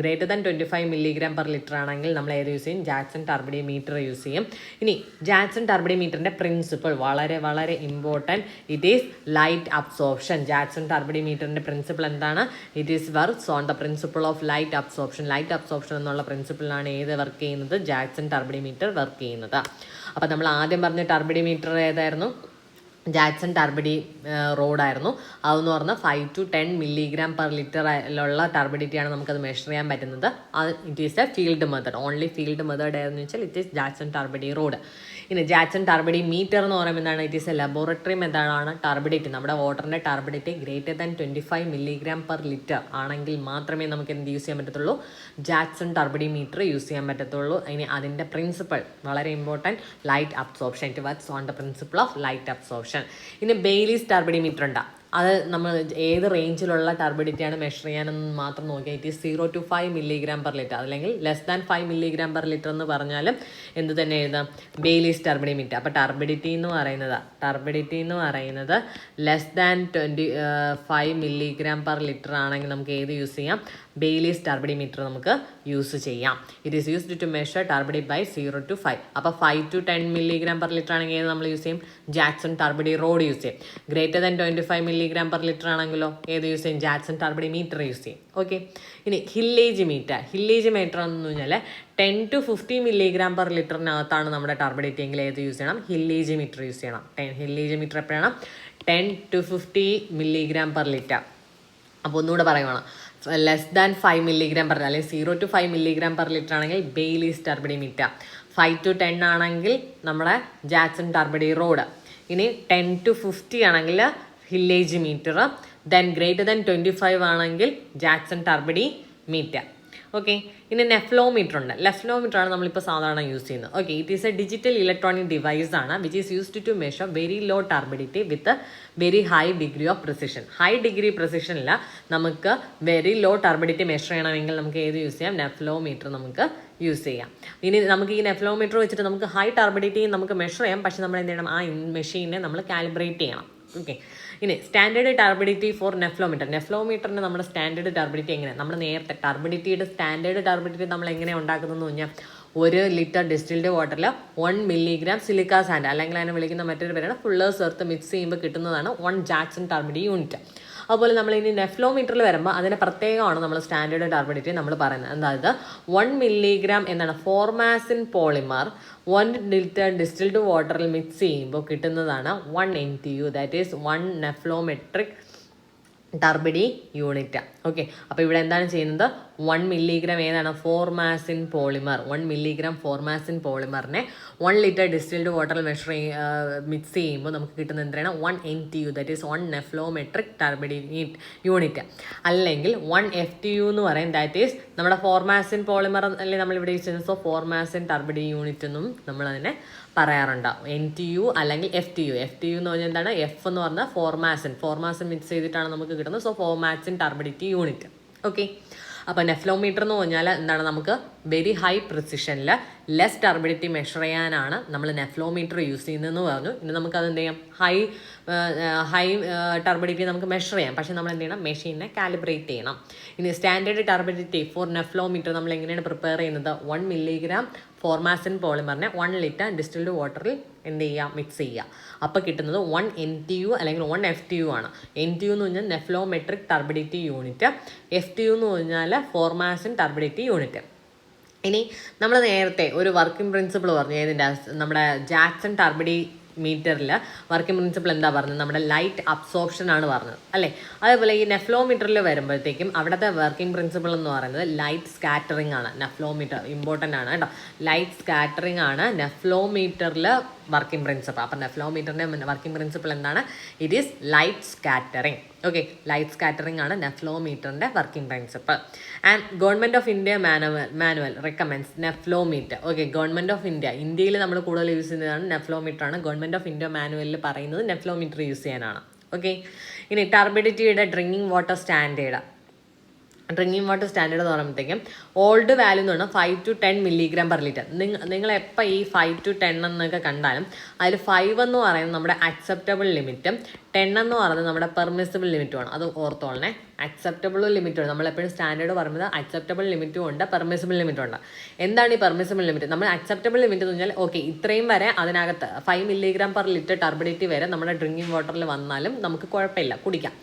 Greater than 25 milligram per litre ആണെങ്കിൽ നമ്മൾ ഏത് യൂസ് ചെയ്യും ജാക്സൺ ടർബിഡി മീറ്റർ യൂസ് ചെയ്യും. ഇനി ജാക്സൺ ടർബിഡി മീറ്ററിൻ്റെ പ്രിൻസിപ്പിൾ വളരെ വളരെ important it is light absorption. Jackson ടർബിഡി മീറ്ററിൻ്റെ പ്രിൻസിപ്പിൾ എന്താണ് it is works on the principle of light absorption. Light absorption എന്നുള്ള പ്രിൻസിപ്പിളാണ് ഏത് വർക്ക് ചെയ്യുന്നത് ജാക്സൺ ടർബിഡി മീറ്റർ വർക്ക് ചെയ്യുന്നത്. അപ്പോൾ നമ്മൾ ആദ്യം പറഞ്ഞ ടർബിഡി മീറ്റർ ഏതായിരുന്നു ജാക്സൺ ടർബിഡി റോഡായിരുന്നു. അതെന്ന് പറഞ്ഞാൽ 5 to 10 മില്ലിഗ്രാം പെർ ലിറ്ററിലുള്ള ടർബിഡിറ്റിയാണ് നമുക്കത് മെഷർ ചെയ്യാൻ പറ്റുന്നത്. അത് it is A field method. Only field method ഏതെന്ന് വെച്ചാൽ ഇറ്റ് ഈസ് ജാക്സൺ ടർബിഡി റോഡ്. ഇനി ജാക്സൺ ടർബിഡി മീറ്റർ എന്ന് പറയുമ്പോൾ എന്താണ്? ഇറ്റ് ഈസ് എ ലബോറട്ടറി മെത്തേഡാണ്. ടർബിഡിറ്റി, നമ്മുടെ വാട്ടറിൻ്റെ ടർബിഡിറ്റി ഗ്രേറ്റർ ദാൻ 25 mg/L ആണെങ്കിൽ മാത്രമേ നമുക്ക് എന്ത് യൂസ് ചെയ്യാൻ പറ്റത്തുള്ളൂ? ജാക്സൺ ടർബിഡി മീറ്റർ യൂസ് ചെയ്യാൻ പറ്റത്തുള്ളൂ. ഇനി അതിൻ്റെ പ്രിൻസിപ്പൾ വളരെ important, light absorption. It works on the principle of light absorption. ഇനി ബെയ്ലീസ് ടർബിഡി മീറ്റർ ഉണ്ട്. അത് നമ്മൾ ഏത് റേഞ്ചിലുള്ള ടർബിഡിറ്റിയാണ് മെഷർ ചെയ്യാനെന്ന് മാത്രം നോക്കിയാൽ ഇറ്റ് ഈസ് 0 to 5 mg/L, അല്ലെങ്കിൽ ലെസ് ദാൻ 5 mg/L എന്ന് പറഞ്ഞാലും എന്ത് തന്നെ എഴുതാം? ബെയ്ലീസ് ടർബിഡി മീറ്റർ. അപ്പോൾ ടർബിഡിറ്റി എന്ന് പറയുന്നത് ലെസ് ദാൻ 5 mg/L ആണെങ്കിൽ നമുക്ക് ഏത് യൂസ് ചെയ്യാം? ബെയ്ലീസ് ടർബിഡി മീറ്റർ നമുക്ക് യൂസ് ചെയ്യാം. It is used to measure turbidity by 0 to 5. അപ്പോൾ 5 to 10 mg/L ആണെങ്കിൽ ഏത് നമ്മൾ യൂസ് ചെയ്യും? ജാക്സൺ ടർബിഡി റോഡ് യൂസ് ചെയ്യും. ഗ്രേറ്റർ ദാൻ 25 mg/L ആണെങ്കിലോ ഏത് യൂസ് ചെയ്യും? ജാക്സൺ ടർബിഡി മീറ്റർ യൂസ് ചെയ്യും. ഓക്കെ. ഇനി ഹില്ലേജ് മീറ്റർ എന്ന് പറഞ്ഞാൽ 10 to 50 mg/L നമ്മുടെ ടർബിഡിറ്റി എങ്കിൽ ഏത് യൂസ് ചെയ്യണം? ഹില്ലേജ് മീറ്റർ യൂസ് ചെയ്യണം. ഹില്ലേജ് മീറ്റർ എപ്പോഴാണ്? 10 to 50 mg/L. അപ്പോൾ ഒന്നുകൂടെ പറയുവാണ്, ലെസ് ദാൻ 5 mg/L അല്ലെങ്കിൽ 0 to 5 mg/L ആണെങ്കിൽ ബെയ്ലീസ് ടർബിഡി മീറ്റർ. 5 to 10 ആണെങ്കിൽ നമ്മുടെ ജാക്സൺ ടർബിഡി റോഡ്. ഇനി 10 to 50 ആണെങ്കിൽ ഹില്ലേജ് മീറ്റർ. ദെൻ ഗ്രേറ്റർ ദാൻ 25 ആണെങ്കിൽ ജാക്സൺ ടർബിഡി മീറ്റർ. ഓക്കെ. ഇനി നെഫ്ലോമീറ്റർ ഉണ്ട്. നെഫ്ലോമീറ്റർ ആണ് നമ്മളിപ്പോൾ സാധാരണ യൂസ് ചെയ്യുന്നത്. Okay. It is a digital electronic device ആണ് which is used to measure very low turbidity with very high degree of precision. High degree പ്രിസിഷനില്ല, നമുക്ക് വെരി ലോ ടർബിഡിറ്റി മെഷർ ചെയ്യണമെങ്കിൽ നമുക്ക് ഏത് യൂസ് ചെയ്യാം? നെഫ്ലോമീറ്റർ നമുക്ക് യൂസ് ചെയ്യാം. ഇനി നമുക്ക് ഈ നെഫ്ലോമീറ്റർ വെച്ചിട്ട് നമുക്ക് ഹൈ ടർബിഡിറ്റി നമുക്ക് മെഷർ ചെയ്യാം, പക്ഷെ നമ്മൾ എന്ത് ചെയ്യണം? ആ മെഷീനെ നമ്മൾ കാലിബ്രേറ്റ് ചെയ്യണം. ഓക്കെ. ഇനി സ്റ്റാൻഡേർഡ് ടർബിഡിറ്റി ഫോർ നെഫ്ലോമീറ്ററിന് നമ്മുടെ സ്റ്റാൻഡേർഡ് ടർബിഡിറ്റി എങ്ങനെ? നമ്മൾ നേരത്തെ ടർബിഡിറ്റിയുടെ സ്റ്റാൻഡേർഡ് ടർബിഡിറ്റി നമ്മൾ എങ്ങനെ ഉണ്ടാക്കുന്നതെന്ന് പറഞ്ഞാൽ 1 ലിറ്റർ ഡിസ്റ്റിൽഡ് വാട്ടറിൽ 1 mg സിലിക്ക സാൻഡ്, അല്ലെങ്കിൽ അതിനെ വിളിക്കുന്ന മറ്റൊരു പേരാണ് ഫുള്ളേഴ്സ് എർത്ത് മിക്സ് ചെയ്യുമ്പോൾ കിട്ടുന്നതാണ് 1 ജാക്സൺ ടർബിഡി യൂണിറ്റ്. അതുപോലെ നമ്മൾ ഇനി നെഫ്ലോമീറ്ററിൽ വരുമ്പോൾ അതിന് പ്രത്യേകമാണ് നമ്മൾ സ്റ്റാൻഡേർഡ് ടർബിഡിറ്റി നമ്മൾ പറയുന്നത്. അതായത് 1 mg എന്താണ്? ഫോർമാസിൻ പോളിമർ 1 ലിറ്റർ ഡിസ്റ്റിൽഡ് വാട്ടറിൽ മിക്സ് ചെയ്യുമ്പോൾ കിട്ടുന്നതാണ് 1 NTU, that is 1 nephelometric turbidity unit. Okay. അപ്പോൾ ഇവിടെ എന്താണ് ചെയ്യുന്നത്? 1 mg ഏതാണ്? Formazin polymer. 1 mg ഫോർമാസിൻ പോളിമറിനെ 1 ലിറ്റർ ഡിസ്റ്റിൽഡ് വാട്ടറിൽ മിക്സ് ചെയ്യുമ്പോൾ നമുക്ക് കിട്ടുന്നത് എന്താണ്? 1 NTU, that is 1 nephelometric turbidity unit. അല്ലെങ്കിൽ 1 FTU എന്ന് പറയും, ദാറ്റ് ഈസ് നമ്മുടെ ഫോർമാസിൻ പോളിമർ അല്ലെങ്കിൽ നമ്മളിവിടെ യൂസ് ചെയ്യുന്നത്. സോ ഫോർമാസിൻ ടർബിഡി യൂണിറ്റ് എന്നും നമ്മളതിനെ പറയാറുണ്ട്. NTU അല്ലെങ്കിൽ FTU. FTU എന്ന് പറഞ്ഞാൽ എന്താണ്? F എന്ന് പറഞ്ഞാൽ ഫോർമാസിൻ മിക്സ് ചെയ്തിട്ടാണ് നമുക്ക് കിട്ടുന്നത്. So formazin turbidity unit. Okay. അപ്പോൾ നെഫ്ലോമീറ്റർ എന്ന് പറഞ്ഞാൽ എന്താണ്? നമുക്ക് വെരി ഹൈ പ്രിസിഷനിൽ ലെസ് ടർബിഡിറ്റി മെഷർ ചെയ്യാനാണ് നമ്മൾ നെഫ്ലോമീറ്റർ യൂസ് ചെയ്യുന്നതെന്ന് പറഞ്ഞു. ഇനി നമുക്കത് എന്ത് ചെയ്യാം? ഹൈ ടർബിഡിറ്റി നമുക്ക് മെഷർ ചെയ്യാം, പക്ഷേ നമ്മൾ എന്ത് ചെയ്യണം? മെഷീനെ കാലിബ്രേറ്റ് ചെയ്യണം. ഇനി സ്റ്റാൻഡേർഡ് ടർബിഡിറ്റി ഫോർ നെഫ്ലോമീറ്റർ നമ്മൾ എങ്ങനെയാണ് പ്രിപ്പയർ ചെയ്യുന്നത്? 1 mg ഫോർമാസിൻ പോളിമറിനെ 1 ലിറ്റർ ഡിസ്റ്റിൽഡ് വാട്ടറിൽ എന്ത് ചെയ്യുക? മിക്സ് ചെയ്യുക. അപ്പോൾ കിട്ടുന്നത് 1 NTU അല്ലെങ്കിൽ 1 FTU ആണ്. NTU എന്ന് പറഞ്ഞാൽ നെഫ്ലോമെട്രിക് ടർബിഡിറ്റി യൂണിറ്റ്. FTU എന്ന് പറഞ്ഞാൽ ഫോർമാസിൻ ടർബിഡിറ്റി യൂണിറ്റ്. ഇനി നമ്മൾ നേരത്തെ ഒരു വർക്കിംഗ് പ്രിൻസിപ്പിൾ പറഞ്ഞു. ഏതിൻ്റെ? നമ്മുടെ ജാക്സൺ ടർബിഡി മീറ്ററിൽ വർക്കിംഗ് പ്രിൻസിപ്പിൾ എന്താ പറഞ്ഞത്? നമ്മുടെ ലൈറ്റ് അബ്സോർപ്ഷൻ ആണ് പറഞ്ഞത്, അല്ലേ? അതേപോലെ ഈ നെഫ്ലോമീറ്ററിൽ വരുമ്പോഴത്തേക്കും അവിടുത്തെ വർക്കിംഗ് പ്രിൻസിപ്പിൾ എന്ന് പറയുന്നത് ലൈറ്റ് സ്കാറ്ററിംഗ് ആണ്. നെഫ്ലോമീറ്റർ ഇമ്പോർട്ടൻ്റ് ആണ് കേട്ടോ. ലൈറ്റ് സ്കാറ്ററിംഗ് ആണ് നെഫ്ലോമീറ്ററിൽ വർക്കിംഗ് പ്രിൻസിപ്പിൾ. അപ്പം നെഫ്ലോമീറ്ററിൻ്റെ വർക്കിംഗ് പ്രിൻസിപ്പിൾ എന്താണ്? It is light scattering. Okay. Light scattering ആണ് നെഫ്ലോമീറ്ററിൻ്റെ working principle. And government of India manual recommends nephelometer. Okay. Government of ഇന്ത്യയിൽ നമ്മൾ കൂടുതൽ യൂസ് ചെയ്യുന്നതാണ് നെഫ്ലോമീറ്റർ ആണ്. ഗവൺമെൻറ് ഓഫ് ഇന്ത്യ മാനുവലിൽ പറയുന്നത് നെഫ്ലോമീറ്റർ യൂസ് ചെയ്യാനാണ്. ഓക്കെ. ഇനി ടർബിഡിറ്റിയുടെ ഡ്രിങ്കിങ് വാട്ടർ സ്റ്റാൻഡേർഡ് എന്ന് പറയുമ്പോഴത്തേക്കും ഓൾഡ് വാല്യൂ എന്ന് പറഞ്ഞാൽ 5 to 10 mg/L. നിങ്ങൾ എപ്പോൾ ഈ 5 to 10 എന്നൊക്കെ കണ്ടാലും അതിൽ 5 എന്ന് പറയുന്നത് നമ്മുടെ അക്സെപ്റ്റബിൾ ലിമിറ്റും 10 എന്ന് പറയുന്നത് നമ്മുടെ പെർമിസിബിൾ ലിമിറ്റുമാണ്. അത് ഓർത്തോളണേ. അക്സെപ്റ്റബിൾ ലിമിറ്റുണ്ട്. നമ്മളെപ്പോഴും സ്റ്റാൻഡേർഡ് പറയുന്നത് അക്സെപ്റ്റബിൾ ലിമിറ്റും ഉണ്ട്, പെർമിസിബിൾ ലിമിറ്റും ഉണ്ട്. എന്താണ് ഈ പെർമിസിബിൾ ലിമിറ്റ്? നമ്മൾ അക്സെപ്റ്റബിൾ ലിമിറ്റ് എന്ന് പറഞ്ഞാൽ ഓക്കെ ഇത്രയും വരെ അതിനകത്ത് 5 mg/L ടർബിഡിറ്റി വരെ നമ്മുടെ ഡ്രിങ്കിങ് വാട്ടറിൽ വന്നാലും നമുക്ക് കുഴപ്പമില്ല, കുടിക്കാം.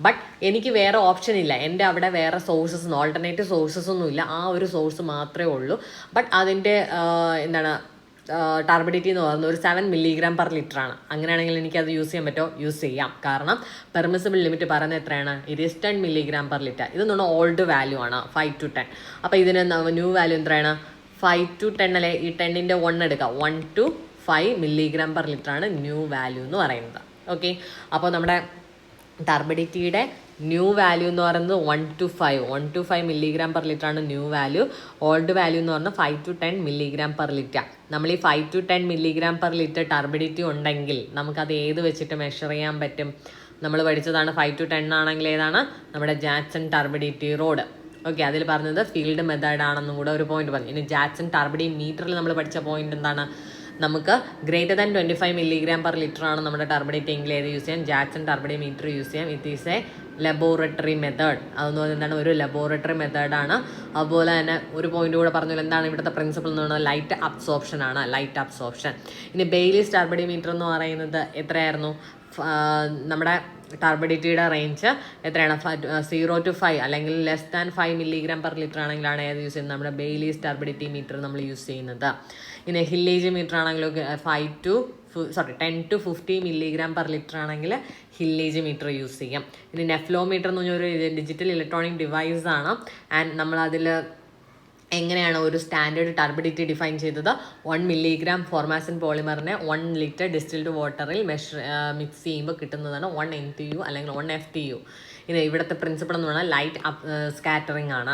ബട്ട് എനിക്ക് വേറെ ഓപ്ഷൻ ഇല്ല. എൻ്റെ അവിടെ വേറെ ഓൾട്ടർനേറ്റീവ് സോഴ്സസ് ഒന്നും ഇല്ല. ആ ഒരു സോഴ്സ് മാത്രമേ ഉള്ളൂ. ബട്ട് അതിൻ്റെ എന്താണ് ടർബിഡിറ്റി എന്ന് പറയുന്നത് ഒരു 7 mg/L ആണ്. അങ്ങനെയാണെങ്കിൽ എനിക്കത് യൂസ് ചെയ്യാൻ പറ്റുമോ? യൂസ് ചെയ്യാം. കാരണം പെർമിസിബിൾ ലിമിറ്റ് പറയുന്നത് എത്രയാണ്? ഇത് 10 mg/L. ഇതെന്ന് ഓൾഡ് വാല്യൂ ആണ് 5 to 10. അപ്പോൾ ഇതിന് ന്യൂ വാല്യൂ എത്രയാണ്? 5 to 10 അല്ലേ? ഈ 10ൻ്റെ 1 എടുക്കാം. 1 to 5 മില്ലിഗ്രാം പെർ ലിറ്റർ ആണ് ന്യൂ വാല്യൂ എന്ന് പറയുന്നത്. ഓക്കെ, അപ്പോൾ നമ്മുടെ ടർബിഡിറ്റിയുടെ ന്യൂ വാല്യൂ എന്ന് പറയുന്നത് 1 to 5 മില്ലിഗ്രാം പെർ ലിറ്റർ ആണ് ന്യൂ വാല്യൂ. ഓൾഡ് വാല്യൂ എന്ന് പറഞ്ഞാൽ 5 to 10 മില്ലിഗ്രാം പെർ ലിറ്റർ. നമ്മൾ ഈ 5 to 10 milligram per litre turbidity ഉണ്ടെങ്കിൽ നമുക്കത് ഏത് വെച്ചിട്ട് മെഷർ ചെയ്യാൻ പറ്റും? നമ്മൾ പഠിച്ചതാണ് 5 to 10 ആണെങ്കിൽ ഏതാണ് നമ്മുടെ ജാക്സൺ ടർബിഡിറ്റി റോഡ്. ഓക്കെ, അതിൽ പറഞ്ഞത് ഫീൽഡ് മെത്തേഡ് ആണെന്നും കൂടെ ഒരു പോയിന്റ് പറഞ്ഞു. ഇനി ജാക്സൺ ടർബിഡി മീറ്ററിൽ നമ്മൾ പഠിച്ച പോയിന്റ് എന്താണ്? നമുക്ക് greater than 25 milligram per litre ആണ് നമ്മുടെ ടർബിഡിറ്റി എങ്കിൽ ഏത് യൂസ് ചെയ്യാം? ജാക്സൺ ടർബിഡി മീറ്റർ യൂസ് ചെയ്യാം. It is a laboratory method. അതെന്ന് പറയുന്നത് എന്താണ്? ഒരു ലബോറട്ടറി മെത്തേഡാണ്. അതുപോലെ തന്നെ ഒരു പോയിന്റ് കൂടെ പറഞ്ഞാൽ എന്താണ് ഇവിടുത്തെ പ്രിൻസിപ്പിൾ എന്ന് പറയുന്നത്? ലൈറ്റ് അബ്സോർപ്ഷൻ ആണ്, ലൈറ്റ് അബ്സോർപ്ഷൻ. ഇനി ബെയ്ലീസ് ടർബിഡി മീറ്റർ എന്ന് പറയുന്നത് എത്രയായിരുന്നു? നമ്മുടെ ടർബിഡിറ്റിയുടെ റേഞ്ച് എത്രയാണ്? 0 to 5 അല്ലെങ്കിൽ less than 5 milligram per litre ആണെങ്കിലാണ് ഏത് യൂസ് ചെയ്യുന്നത്? നമ്മുടെ ബെയ്ലീസ് ടർബിഡിറ്റി മീറ്റർ നമ്മൾ യൂസ് ചെയ്യുന്നത്. ഇനി ഹില്ലേജ് മീറ്റർ ആണെങ്കിലും 10 to 50 മില്ലിഗ്രാം പെർ ലിറ്റർ ആണെങ്കിൽ ഹില്ലേജ് മീറ്റർ യൂസ് ചെയ്യാം. ഇനി നെഫ്ലോമീറ്റർ എന്ന് പറഞ്ഞൊരു ഡിജിറ്റൽ ഇലക്ട്രോണിക് ഡിവൈസ് ആണ്. ആൻഡ് നമ്മളതിൽ എങ്ങനെയാണ് ഒരു സ്റ്റാൻഡേർഡ് ടർബിഡിറ്റി ഡിഫൈൻ ചെയ്തത്? 1 മില്ലിഗ്രാം ഫോർമാസിൻ പോളിമറിനെ 1 ലിറ്റർ ഡിസ്റ്റിൽഡ് വാട്ടറിൽ മിക്സ് ചെയ്യുമ്പോൾ കിട്ടുന്നതാണ് 1 NTU അല്ലെങ്കിൽ 1 FTU. ഇനി ഇവിടുത്തെ പ്രിൻസിപ്പിൾ എന്ന് പറഞ്ഞാൽ ലൈറ്റ് സ്കാറ്ററിംഗ് ആണ്.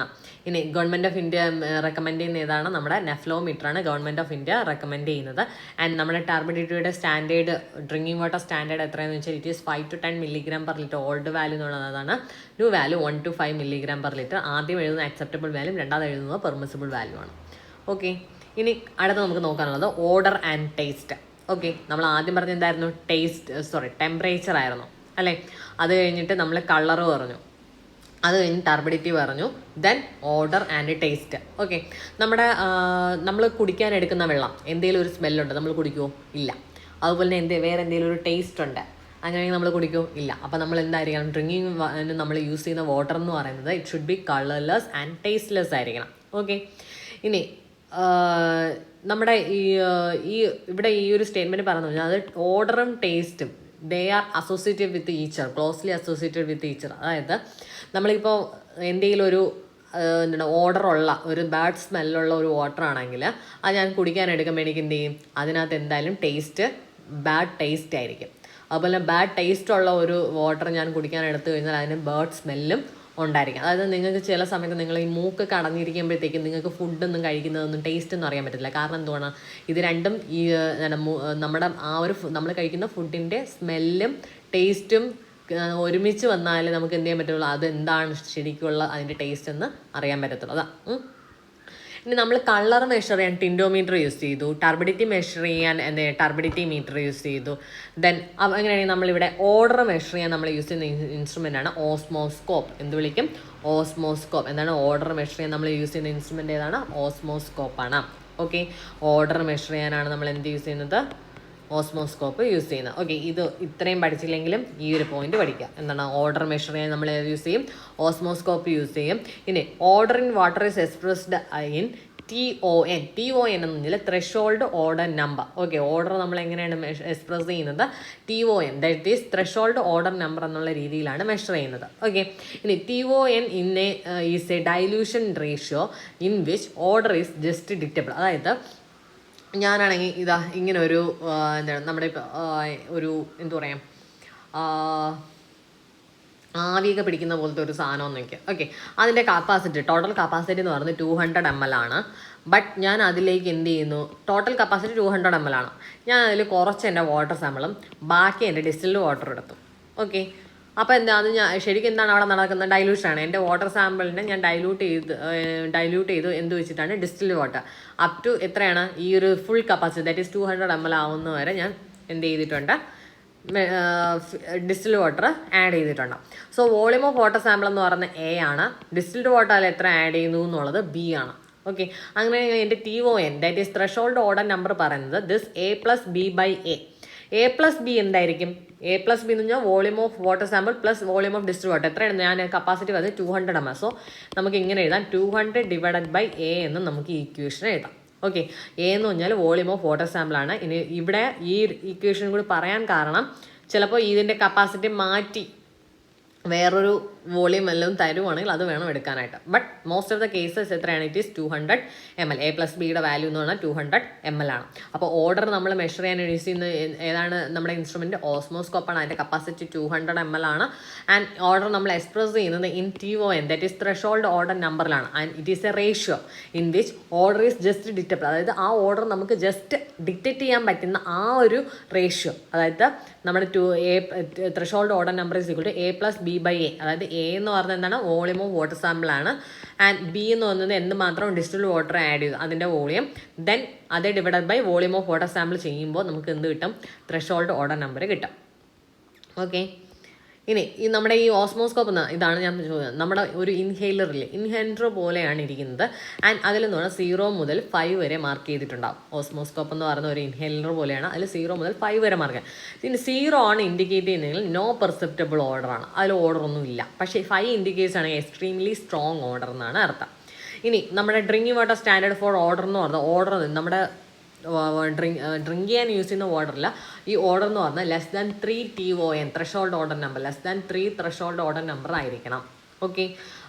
ഇനി ഗവൺമെൻറ് ഓഫ് ഇന്ത്യ റെക്കമെൻഡ് ചെയ്യുന്ന ഏതാണ്? നമ്മുടെ നെഫ്ലോമീറ്റർ ആണ് ഗവൺമെൻറ് ഓഫ് ഇന്ത്യ റെക്കമെൻഡ് ചെയ്യുന്നത്. ആൻഡ് നമ്മുടെ ടർബിഡിറ്റിയുടെ സ്റ്റാൻഡേർഡ് ഡ്രിങ്കിങ് വാട്ടർ സ്റ്റാൻഡേർഡ് എത്രയാണെന്ന് വെച്ചാൽ it is 5 to 10 milligram per litre. Old value എന്ന് പറയുന്നതാണ്. New value 1 to 5 milligram per litre. ആദ്യം എഴുതുന്ന അക്സെപ്റ്റബിൾ വാല്യൂ, രണ്ടാമത് എഴുതുന്നത് പെർമിസിബിൾ വാല്യൂ ആണ്. ഓക്കെ, ഇനി അടുത്ത് നമുക്ക് നോക്കാനുള്ളത് ഓർഡർ ആൻഡ് ടേസ്റ്റ്. ഓക്കെ, നമ്മൾ ആദ്യം പറഞ്ഞ എന്തായിരുന്നു? ടെമ്പറേച്ചർ ആയിരുന്നു അല്ലേ? അത് കഴിഞ്ഞിട്ട് നമ്മൾ കളർ പറഞ്ഞു, അത് കഴിഞ്ഞ് ടർബിഡിറ്റി പറഞ്ഞു, then order and taste. Okay, നമ്മൾ കുടിക്കാൻ എടുക്കുന്ന വെള്ളം എന്തെങ്കിലും ഒരു സ്മെല്ലുണ്ട്, നമ്മൾ കുടിക്കുമോ? ഇല്ല. അതുപോലെ തന്നെ വേറെ എന്തെങ്കിലും ഒരു ടേസ്റ്റ് ഉണ്ട്, അങ്ങനെയെങ്കിൽ നമ്മൾ കുടിക്കുമോ? ഇല്ല. അപ്പോൾ നമ്മൾ എന്തായിരിക്കണം? ഡ്രിങ്കിങ് നമ്മൾ യൂസ് ചെയ്യുന്ന വാട്ടർ എന്ന് പറയുന്നത് it should be colourless and tasteless ആയിരിക്കണം. ഓക്കെ, ഇനി നമ്മുടെ ഇവിടെ ഈ ഒരു സ്റ്റേറ്റ്മെൻറ്റ് പറഞ്ഞു കഴിഞ്ഞാൽ അത് ഓർഡറും ടേസ്റ്റും they are associated with each other, closely associated with each other. അതായത് നമ്മളിപ്പോൾ എന്തെങ്കിലും ഒരു ഓർഡറുള്ള ഒരു ബാഡ് സ്മെല്ലുള്ള ഒരു വാട്ടർ ആണെങ്കിൽ അത് ഞാൻ കുടിക്കാൻ എടുക്കുമ്പോൾ എനിക്ക് എന്ത് ചെയ്യും? അതിനകത്ത് എന്തായാലും ബാഡ് ടേസ്റ്റ് ആയിരിക്കും. അതുപോലെ ബാഡ് ടേസ്റ്റ് ഉള്ള ഒരു വാട്ടർ ഞാൻ കുടിക്കാൻ എടുത്തു കഴിഞ്ഞാൽ അതിന് ബാഡ് സ്മെല്ലും ഉണ്ടായിരിക്കും. അതായത് നിങ്ങൾക്ക് ചില സമയത്ത് നിങ്ങൾ ഈ മൂക്കൊക്കെ അടഞ്ഞിരിക്കുമ്പോഴത്തേക്കും നിങ്ങൾക്ക് ഫുഡൊന്നും കഴിക്കുന്നതൊന്നും ടേസ്റ്റ് ഒന്നും അറിയാൻ പറ്റില്ല. കാരണം എന്തുവാണ്? ഇത് രണ്ടും ഈ നമ്മുടെ നമ്മൾ കഴിക്കുന്ന ഫുഡിൻ്റെ സ്മെല്ലും ടേസ്റ്റും ഒരുമിച്ച് വന്നാൽ നമുക്ക് എന്ത് ചെയ്യാൻ പറ്റുള്ളൂ? അത് എന്താണ് ശരിക്കുള്ള അതിൻ്റെ ടേസ്റ്റ് എന്ന് അറിയാൻ പറ്റത്തുള്ളൂ. അതാ. ഇനി നമ്മൾ കളർ മെഷർ ചെയ്യാൻ ടിൻഡോമീറ്റർ യൂസ് ചെയ്തു, ടർബിഡിറ്റി മെഷർ ചെയ്യാൻ ടർബിഡിറ്റി മീറ്റർ യൂസ് ചെയ്തു. ദെൻ അങ്ങനെയാണെങ്കിൽ നമ്മളിവിടെ ഓർഡർ മെഷർ ചെയ്യാൻ നമ്മൾ യൂസ് ചെയ്യുന്ന ഇൻസ്ട്രുമെൻ്റ് ആണ് ഓസ്മോസ്കോപ്പ്. എന്ത് വിളിക്കും? ഓസ്മോസ്കോപ്പ്. എന്താണ് ഓർഡർ മെഷർ ചെയ്യാൻ നമ്മൾ യൂസ് ചെയ്യുന്ന ഇൻസ്ട്രുമെൻ്റ് ഏതാണ്? ഓസ്മോസ്കോപ്പാണ്. ഓക്കെ, ഓർഡർ മെഷർ ചെയ്യാനാണ് നമ്മൾ എന്ത് യൂസ് ചെയ്യുന്നത്? ഓസ്മോസ്കോപ്പ് യൂസ് ചെയ്യുന്നത്. ഓക്കെ, ഇത് ഇത്രയും പഠിച്ചില്ലെങ്കിലും ഈ ഒരു പോയിന്റ് പഠിക്കുക. എന്താണ്? ഓർഡർ മെഷർ ചെയ്യാൻ നമ്മൾ യൂസ് ചെയ്യും, ഓസ്മോസ്കോപ്പ് യൂസ് ചെയ്യും. ഇനി order in water is expressed in TON. TON എന്ന് പറഞ്ഞാൽ threshold order number. Okay, order നമ്മൾ എങ്ങനെയാണ് എക്സ്പ്രസ് ചെയ്യുന്നത്? TON, that is threshold order number എന്നുള്ള രീതിയിലാണ് മെഷർ ചെയ്യുന്നത്. ഓക്കെ, ഇനി TON is A dilution ratio in which odour is just detectable. അതായത് ഞാനാണെങ്കിൽ ഇതാ ഇങ്ങനെ ഒരു എന്താണ് നമ്മുടെ ഒരു എന്താ പറയുക ആവിയൊക്കെ പിടിക്കുന്ന പോലത്തെ ഒരു സാധനം നോക്കിയാൽ ഓക്കെ, അതിൻ്റെ കപ്പാസിറ്റി ടോട്ടൽ കപ്പാസിറ്റി എന്ന് പറയുന്നത് 200 ml ആണ്. ബട്ട് ഞാൻ അതിലേക്ക് എന്ത് ചെയ്യുന്നു? ടോട്ടൽ കപ്പാസിറ്റി 200 ml ആണ്. ഞാൻ അതിൽ കുറച്ച് എൻ്റെ വാട്ടർ സാമ്പിളും ബാക്കി എൻ്റെ ഡിസ്റ്റിൽഡ് വാട്ടർ എടുത്തു. ഓക്കെ, അപ്പോൾ എന്താ അത് ഞാൻ ശരിക്കും എന്താണ് അവിടെ നടക്കുന്നത്? ഡൈല്യൂഷനാണ്. എൻ്റെ വാട്ടർ സാമ്പിളിനെ ഞാൻ ഡൈല്യൂട്ട് ചെയ്തു എന്ത് വെച്ചിട്ടാണ്? Distilled water. അപ് ടു എത്രയാണ്? ഈ ഒരു full capacity that is 200 ml ആവുന്ന വരെ ഞാൻ എന്ത് ചെയ്തിട്ടുണ്ട്? ഡിസ്റ്റിൽഡ് വാട്ടർ ആഡ് ചെയ്തിട്ടുണ്ട്. So volume of water sample എന്ന് പറയുന്നത് A ആണ്. ഡിസ്റ്റിൽഡ് വാട്ടറിൽ എത്ര ആഡ് ചെയ്യുന്നു എന്നുള്ളത് B ആണ്. ഓക്കെ, അങ്ങനെ എൻ്റെ TON that is threshold order number പറയുന്നത് ദിസ് A+B/A. A+B എന്തായിരിക്കും? A+B എന്ന് പറഞ്ഞാൽ volume of water sample plus volume of distilled water. എത്രയാണ്? ഞാൻ കപ്പാസിറ്റി പറഞ്ഞത് 200 ml. സോ നമുക്ക് ഇങ്ങനെ എഴുതാം 200/A എന്ന് നമുക്ക് ഈ ഇക്വേഷൻ എഴുതാം. ഓക്കെ, A എന്ന് പറഞ്ഞാൽ വോളിയം ഓഫ് വാട്ടർ സാമ്പിൾ ആണ്. ഇനി ഇവിടെ ഈ ഇക്വേഷൻ കൂടി പറയാൻ കാരണം ചിലപ്പോൾ ഇതിൻ്റെ കപ്പാസിറ്റി മാറ്റി വേറൊരു വോളിയം എല്ലാം തരുവാണെങ്കിൽ അത് വേണം എടുക്കാനായിട്ട്. But most of the cases എത്രയാണ്? It is 200 ml. A+Bയുടെ വാല്യൂ എന്ന് പറഞ്ഞാൽ 200 ml ആണ്. അപ്പോൾ ഓർഡർ നമ്മൾ മെഷർ ചെയ്യാൻ യൂസ് ചെയ്യുന്ന ഏതാണ്? നമ്മുടെ ഇൻസ്ട്രുമെൻറ്റ് ഓസ്മോസ്കോപ്പാണ്. അതിൻ്റെ കപ്പാസിറ്റി 200 ml ആണ്. ആൻഡ് ഓർഡർ നമ്മൾ എക്സ്പ്രസ് ചെയ്യുന്നത് in TON, that is threshold odour നമ്പറിലാണ്. And it is a ratio in which odour is just detectable. അതായത് ആ ഓർഡർ നമുക്ക് ജസ്റ്റ് ഡിറ്റക്റ്റ് ചെയ്യാൻ പറ്റുന്ന ആ ഒരു റേഷ്യോ, അതായത് നമ്മുടെ threshold order number is equal to A+B/A. അതായത് എ എന്ന് പറഞ്ഞാൽ എന്താണ്? വോളിയം ഓഫ് വാട്ടർ സാമ്പിൾ ആണ്. ആൻഡ് ബി എന്ന് പറയുന്നത് എന്ത് മാത്രം ഡിസ്റ്റിൽഡ് വാട്ടർ ആഡ് ചെയ്തു അതിൻ്റെ വോളിയം. ദെൻ അത് divided by volume of water sample ചെയ്യുമ്പോൾ നമുക്ക് എന്ത് കിട്ടും? ത്രെഷോൾഡ് ഓർഡർ നമ്പർ കിട്ടും. ഓക്കെ, ഇനി ഈ നമ്മുടെ ഈ ഓസ്മോസ്കോപ്പ് ഇതാണ് ഞാൻ ചോദിക്കുന്നത്. നമ്മുടെ ഒരു ഇൻഹെയിലറില്ലേ, ഇൻഹെയിലർ പോലെയാണ് ഇരിക്കുന്നത്. ആൻഡ് അതിൽ നിന്ന് പറഞ്ഞാൽ 0 മുതൽ 5 വരെ മാർക്ക് ചെയ്തിട്ടുണ്ടാവും. ഓസ്മോസ്കോപ്പ് എന്ന് പറയുന്ന ഒരു ഇൻഹെയിലർ പോലെയാണ്. അതിൽ 0 മുതൽ 5 വരെ മാർക്ക് ചെയ്യാം. ഇനി 0 ആണ് ഇൻഡിക്കേറ്റ് ചെയ്യുന്നതെങ്കിൽ നോ പെർസെപ്റ്റബിൾ ഓർഡറാണ്, അതിൽ ഓർഡറൊന്നും ഇല്ല. പക്ഷേ 5 ഇൻഡിക്കേറ്റ്സ് ആണെങ്കിൽ എക്സ്ട്രീംലി സ്ട്രോങ് ഓർഡർ എന്നാണ് അർത്ഥം. ഇനി നമ്മുടെ drinking water standard for order എന്ന് പറഞ്ഞാൽ ഓർഡർ നമ്മുടെ ഡ്രിങ്ക് ചെയ്യാൻ യൂസ് ചെയ്യുന്ന വാട്ടറില്ല. ഈ ഓർഡർ എന്ന് പറഞ്ഞാൽ <3 TON, threshold order number, <3 threshold order number ആയിരിക്കണം. ഓക്കെ,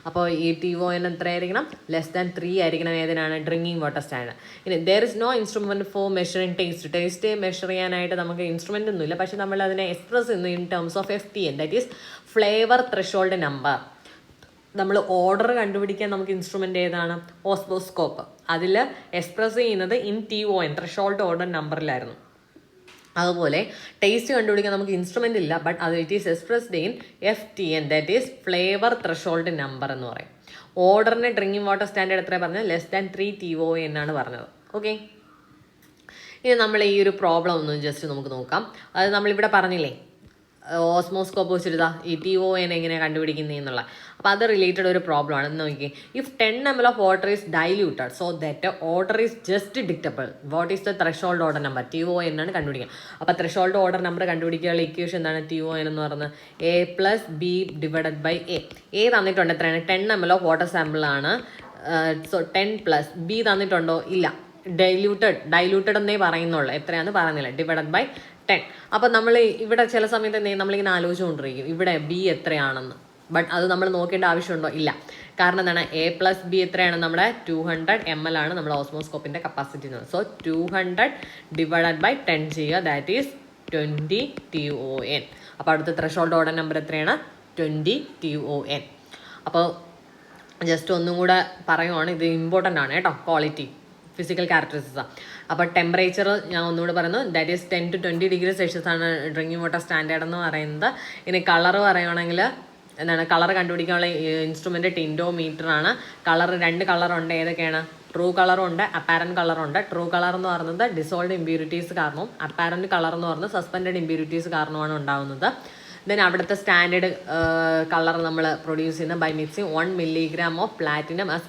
അപ്പോൾ ഈ TON എത്ര ആയിരിക്കണം? <3 ആയിരിക്കണം. ഏതിനാണ്? Drinking water standard. ഇനി there is no instrument for measuring taste measure ചെയ്യാനായിട്ട് നമുക്ക് ഇൻസ്ട്രുമെൻ്റ് ഒന്നുമില്ല. പക്ഷേ നമ്മൾ അതിനെ എക്സ്പ്രസ് ചെയ്യുന്നു in terms of FTN, that is flavour threshold number. നമ്മൾ ഓർഡർ കണ്ടുപിടിക്കാൻ നമുക്ക് ഇൻസ്ട്രുമെൻ്റ് ഏതാണ്? ഓസ്മോസ്കോപ്പ്. അതിൽ എക്സ്പ്രസ് ചെയ്യുന്നത് ഇൻ TON, ത്രെഷോൾഡ് ഓർഡർ നമ്പറിലായിരുന്നു. അതുപോലെ ടേസ്റ്റ് കണ്ടുപിടിക്കാൻ നമുക്ക് ഇൻസ്ട്രുമെൻ്റ് ഇല്ല, ബട്ട് അത് it is expressed in FTN, that is flavour threshold number എന്ന് പറയും. ഓർഡറിന് ഡ്രിങ്കിങ് വാട്ടർ സ്റ്റാൻഡേർഡ് എത്ര പറഞ്ഞത്? <3 TON എന്നാണ് പറഞ്ഞത്. ഓക്കെ, ഇനി നമ്മൾ ഈ ഒരു പ്രോബ്ലം ഒന്ന് ജസ്റ്റ് നമുക്ക് നോക്കാം. അത് നമ്മളിവിടെ പറഞ്ഞില്ലേ ഓസ്മോസ്കോപ്പ് വെച്ചിട്ട് ഈ TON എങ്ങനെയാണ് കണ്ടുപിടിക്കുന്നതെന്നുള്ള. അപ്പോൾ അത് റിലേറ്റഡ് ഒരു പ്രോബ്ലം ആണ്. നോക്കി, if 10 ml of water is diluted so that order is just detectable, what is the threshold order number? TON ആണ് കണ്ടുപിടിക്കുക. അപ്പോൾ ത്രെഷോൾഡ് ഓർഡർ നമ്പർ കണ്ടുപിടിക്കാനുള്ള ഇക്വേഷൻ എന്താണ്? TON എന്ന് പറയുന്നത് A+B/A. A തന്നിട്ടുണ്ട് എത്രയാണ്? 10 ml ഓഫ് വാട്ടർ സാമ്പിളാണ്. സോ 10 + B തന്നിട്ടുണ്ടോ? ഇല്ല. ഡൈല്യൂട്ടഡ് എന്നേ പറയുന്നുള്ളൂ, എത്രയാണെന്ന് പറയുന്നില്ല. Divided by 10. അപ്പോൾ നമ്മൾ ഇവിടെ ചില സമയത്ത് നമ്മളിങ്ങനെ ആലോചിച്ചുകൊണ്ടിരിക്കും ഇവിടെ B എത്രയാണെന്ന്. ബട്ട് അത് നമ്മൾ നോക്കേണ്ട ആവശ്യമുണ്ടോ? ഇല്ല. കാരണം എന്താണ്? A+B എത്രയാണ്? നമ്മുടെ 200 ml ആണ് നമ്മുടെ ഓസ്മോസ്കോപ്പിൻ്റെ കപ്പാസിറ്റി. സോ 200 ഡിവൈഡഡ് ബൈ 10 ചെയ്യുക, ദാറ്റ് ഈസ് 20 TON. അപ്പോൾ അടുത്ത ത്രെഷോൾഡ് ഓർഡർ നമ്പർ എത്രയാണ്? 20 TON. അപ്പോൾ ജസ്റ്റ് ഒന്നും കൂടെ പറയുവാണ്, ഇത് ഇമ്പോർട്ടൻ്റ് ആണ് കേട്ടോ, ക്വാളിറ്റി ഫിസിക്കൽ ക്യാരക്ടറിസ്റ്റിക്സാണ്. അപ്പോൾ ടെമ്പറേച്ചർ ഞാൻ ഒന്നുകൂടെ പറയുന്നു, that is 10 to 20 degree Celsius ആണ് ഡ്രിങ്കിങ് വാട്ടർ സ്റ്റാൻഡേർഡ് എന്ന് പറയുന്നത്. ഇനി കളർ പറയുകയാണെങ്കിൽ എന്താണ്? കളർ കണ്ടുപിടിക്കാനുള്ള ഇൻസ്ട്രുമെൻറ്റ് ടിൻഡോമീറ്റർ ആണ്. കളർ 2 കളറുണ്ട്. ഏതൊക്കെയാണ്? ട്രൂ കളറുണ്ട്, അപ്പാരൻറ്റ് കളറുണ്ട്. ട്രൂ കളർ എന്ന് പറയുന്നത് ഡിസോൾഡ് ഇമ്പ്യൂരിറ്റീസ് കാരണവും അപ്പാരൻറ്റ് കളർ എന്ന് പറയുന്നത് സസ്പെൻഡഡ് ഇമ്പ്യൂരിറ്റീസ് കാരണമാണ് ഉണ്ടാകുന്നത്. ദെൻ അവിടുത്തെ സ്റ്റാൻഡേർഡ് കളർ നമ്മൾ പ്രൊഡ്യൂസ് ചെയ്യുന്നത് by mixing 1 milligram of platinum as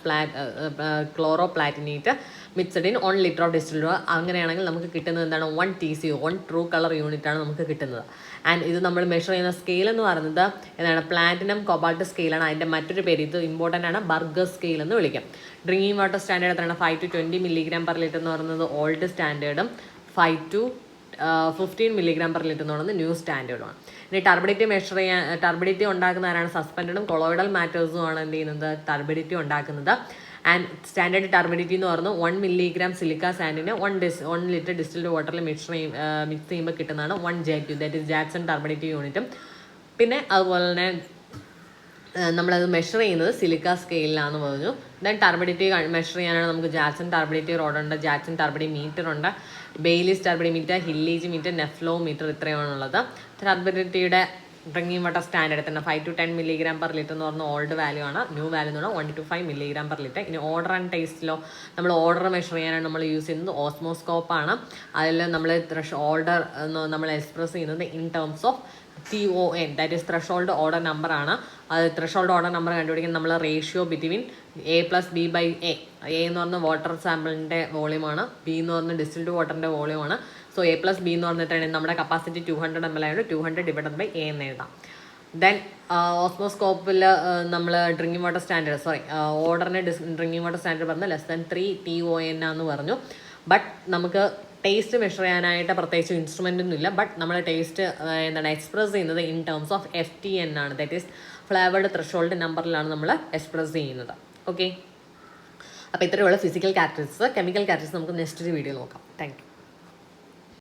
chloroplatinate mixed in 1 liter of distilled water. അങ്ങനെയാണെങ്കിൽ നമുക്ക് കിട്ടുന്നത് എന്താണ്? 1 TCO, 1 ട്രൂ കളർ യൂണിറ്റ് ആണ് നമുക്ക് കിട്ടുന്നത്. ആൻഡ് ഇത് നമ്മൾ മെഷർ ചെയ്യുന്ന സ്കെയിൽ എന്ന് പറയുന്നത് എന്താണ്? പ്ലാറ്റിനം കൊബാൾട്ട് സ്കെയിലാണ്. അതിൻ്റെ മറ്റൊരു പേര്, ഇത് ഇമ്പോർട്ടൻ്റ് ആണ്, ബർഗർ സ്കെയിൽ എന്ന് വിളിക്കാം. ഡ്രിങ്കിങ് വാട്ടർ സ്റ്റാൻഡേർഡ് എത്രയാണ്? 5 to 20 mg/L എന്ന് പറയുന്നത് ഓൾഡ് സ്റ്റാൻഡേർഡും 5 to 15 mg/L എന്ന് പറയുന്നത് ന്യൂ സ്റ്റാൻഡേർഡുമാണ്. ഇനി ടർബിഡിറ്റി മെഷർ ചെയ്യാൻ, ടർബിഡിറ്റി ഉണ്ടാക്കുന്ന ആരാണ്? സസ്പെൻഡഡും കൊളോയിഡൽ മാറ്റേഴ്സും ആണ് എന്ത് ചെയ്യുന്നത്? ടർബിഡിറ്റി ഉണ്ടാക്കുന്നത്. ആൻഡ് സ്റ്റാൻഡേർഡ് ടർബിഡിറ്റി എന്ന് പറയുന്നത് 1 milligram സിലിക്ക സാൻഡിനെ 1 liter ഡിസ്റ്റിൽഡ് വാട്ടറിൽ മിക്സ് ചെയ്യുമ്പോൾ കിട്ടുന്നതാണ് 1 JQ, that is Jackson turbidity യൂണിറ്റും. പിന്നെ അതുപോലെ തന്നെ നമ്മളത് മെഷർ ചെയ്യുന്നത് സിലിക്ക സ്കെയിലാണെന്ന് പറഞ്ഞു. ദെൻ ടർബിഡിറ്റി മെഷർ ചെയ്യാനാണ് നമുക്ക് ജാക്സൺ ടർബിഡിറ്റി റോഡുണ്ട്, ജാക്സൺ ടർബിഡി മീറ്റർ ഉണ്ട്, Baylis turbidimeter, Hellige meter, nephelometer, ഇത്രയാണുള്ളത്. ടർബിഡിറ്റിയുടെ ഡ്രിങ്കിങ് വാട്ടർ സ്റ്റാൻഡേർഡ് തന്നെ 5 to 10 mg/L എന്ന് പറഞ്ഞ ഓൾഡ് വാല്യൂ ആണ്. ന്യൂ വാല്യൂ എന്ന് പറഞ്ഞാൽ 1 to 5 mg/L. ഇനി ഓർഡർ ആൻഡ് ടേസ്റ്റിലോ നമ്മൾ ഓർഡർ മെഷർ ചെയ്യാനാണ് നമ്മൾ യൂസ് ചെയ്യുന്നത് ഓസ്മോസ്കോപ്പാണ്. അതിൽ നമ്മൾ ഓർഡർ നമ്മൾ എക്സ്പ്രസ് ചെയ്യുന്നത് in terms of TON, that is threshold order number ആണ്. അത് ത്രെഷോൾഡ് ഓർഡർ നമ്പർ കണ്ടുപിടിക്കാൻ നമ്മൾ റേഷ്യോ ബിറ്റ്വീൻ A+B/A. A എന്ന് പറഞ്ഞ വാട്ടർ സാമ്പിളിൻ്റെ വോളിയമാണ്, B എന്ന് പറഞ്ഞ ഡിസ്റ്റിൽഡ് വാട്ടറിൻ്റെ വോളിയമാണ്. സോ A+B എന്ന് പറഞ്ഞിട്ടാണ് നമ്മുടെ കപ്പാസിറ്റി 200 ml ആയതുകൊണ്ട് 200 ഡിവൈഡഡ് ബൈ A എന്ന് എഴുതാം. ദെൻ ഓസ്മോസ്കോപ്പിൽ നമ്മൾ ഡ്രിങ്കിങ് വാട്ടർ സ്റ്റാൻഡേർഡ് ഓർഡറിന് ഡ്രിങ്കിങ് വാട്ടർ സ്റ്റാൻഡേർഡ് പറഞ്ഞാൽ <3 TON ആണെന്ന് പറഞ്ഞു. ബട്ട് നമുക്ക് ടേസ്റ്റ് മെഷർ ചെയ്യാനായിട്ട് പ്രത്യേകിച്ച് ഇൻസ്ട്രുമെൻ്റ് ഒന്നുമില്ല. ബട്ട് നമ്മൾ ടേസ്റ്റ് എന്താണ് എക്സ്പ്രസ് ചെയ്യുന്നത് ഇൻ ടേംസ് ഓഫ് FTN ആണ്. ദാറ്റ് ഈസ് ഫ്ലേവേർഡ് ത്രെഷോൾഡ് നമ്പറിലാണ് നമ്മൾ എക്സ്പ്രസ് ചെയ്യുന്നത്. ഓക്കെ, അപ്പോൾ ഇത്രയുള്ള ഫിസിക്കൽ ക്യാരക്ടറിസ്റ്റിക്സ്. കെമിക്കൽ ക്യാരക്ടറിസ്റ്റിക്സ് നമുക്ക് നെക്സ്റ്റ് വീഡിയോ നോക്കാം. Thank you.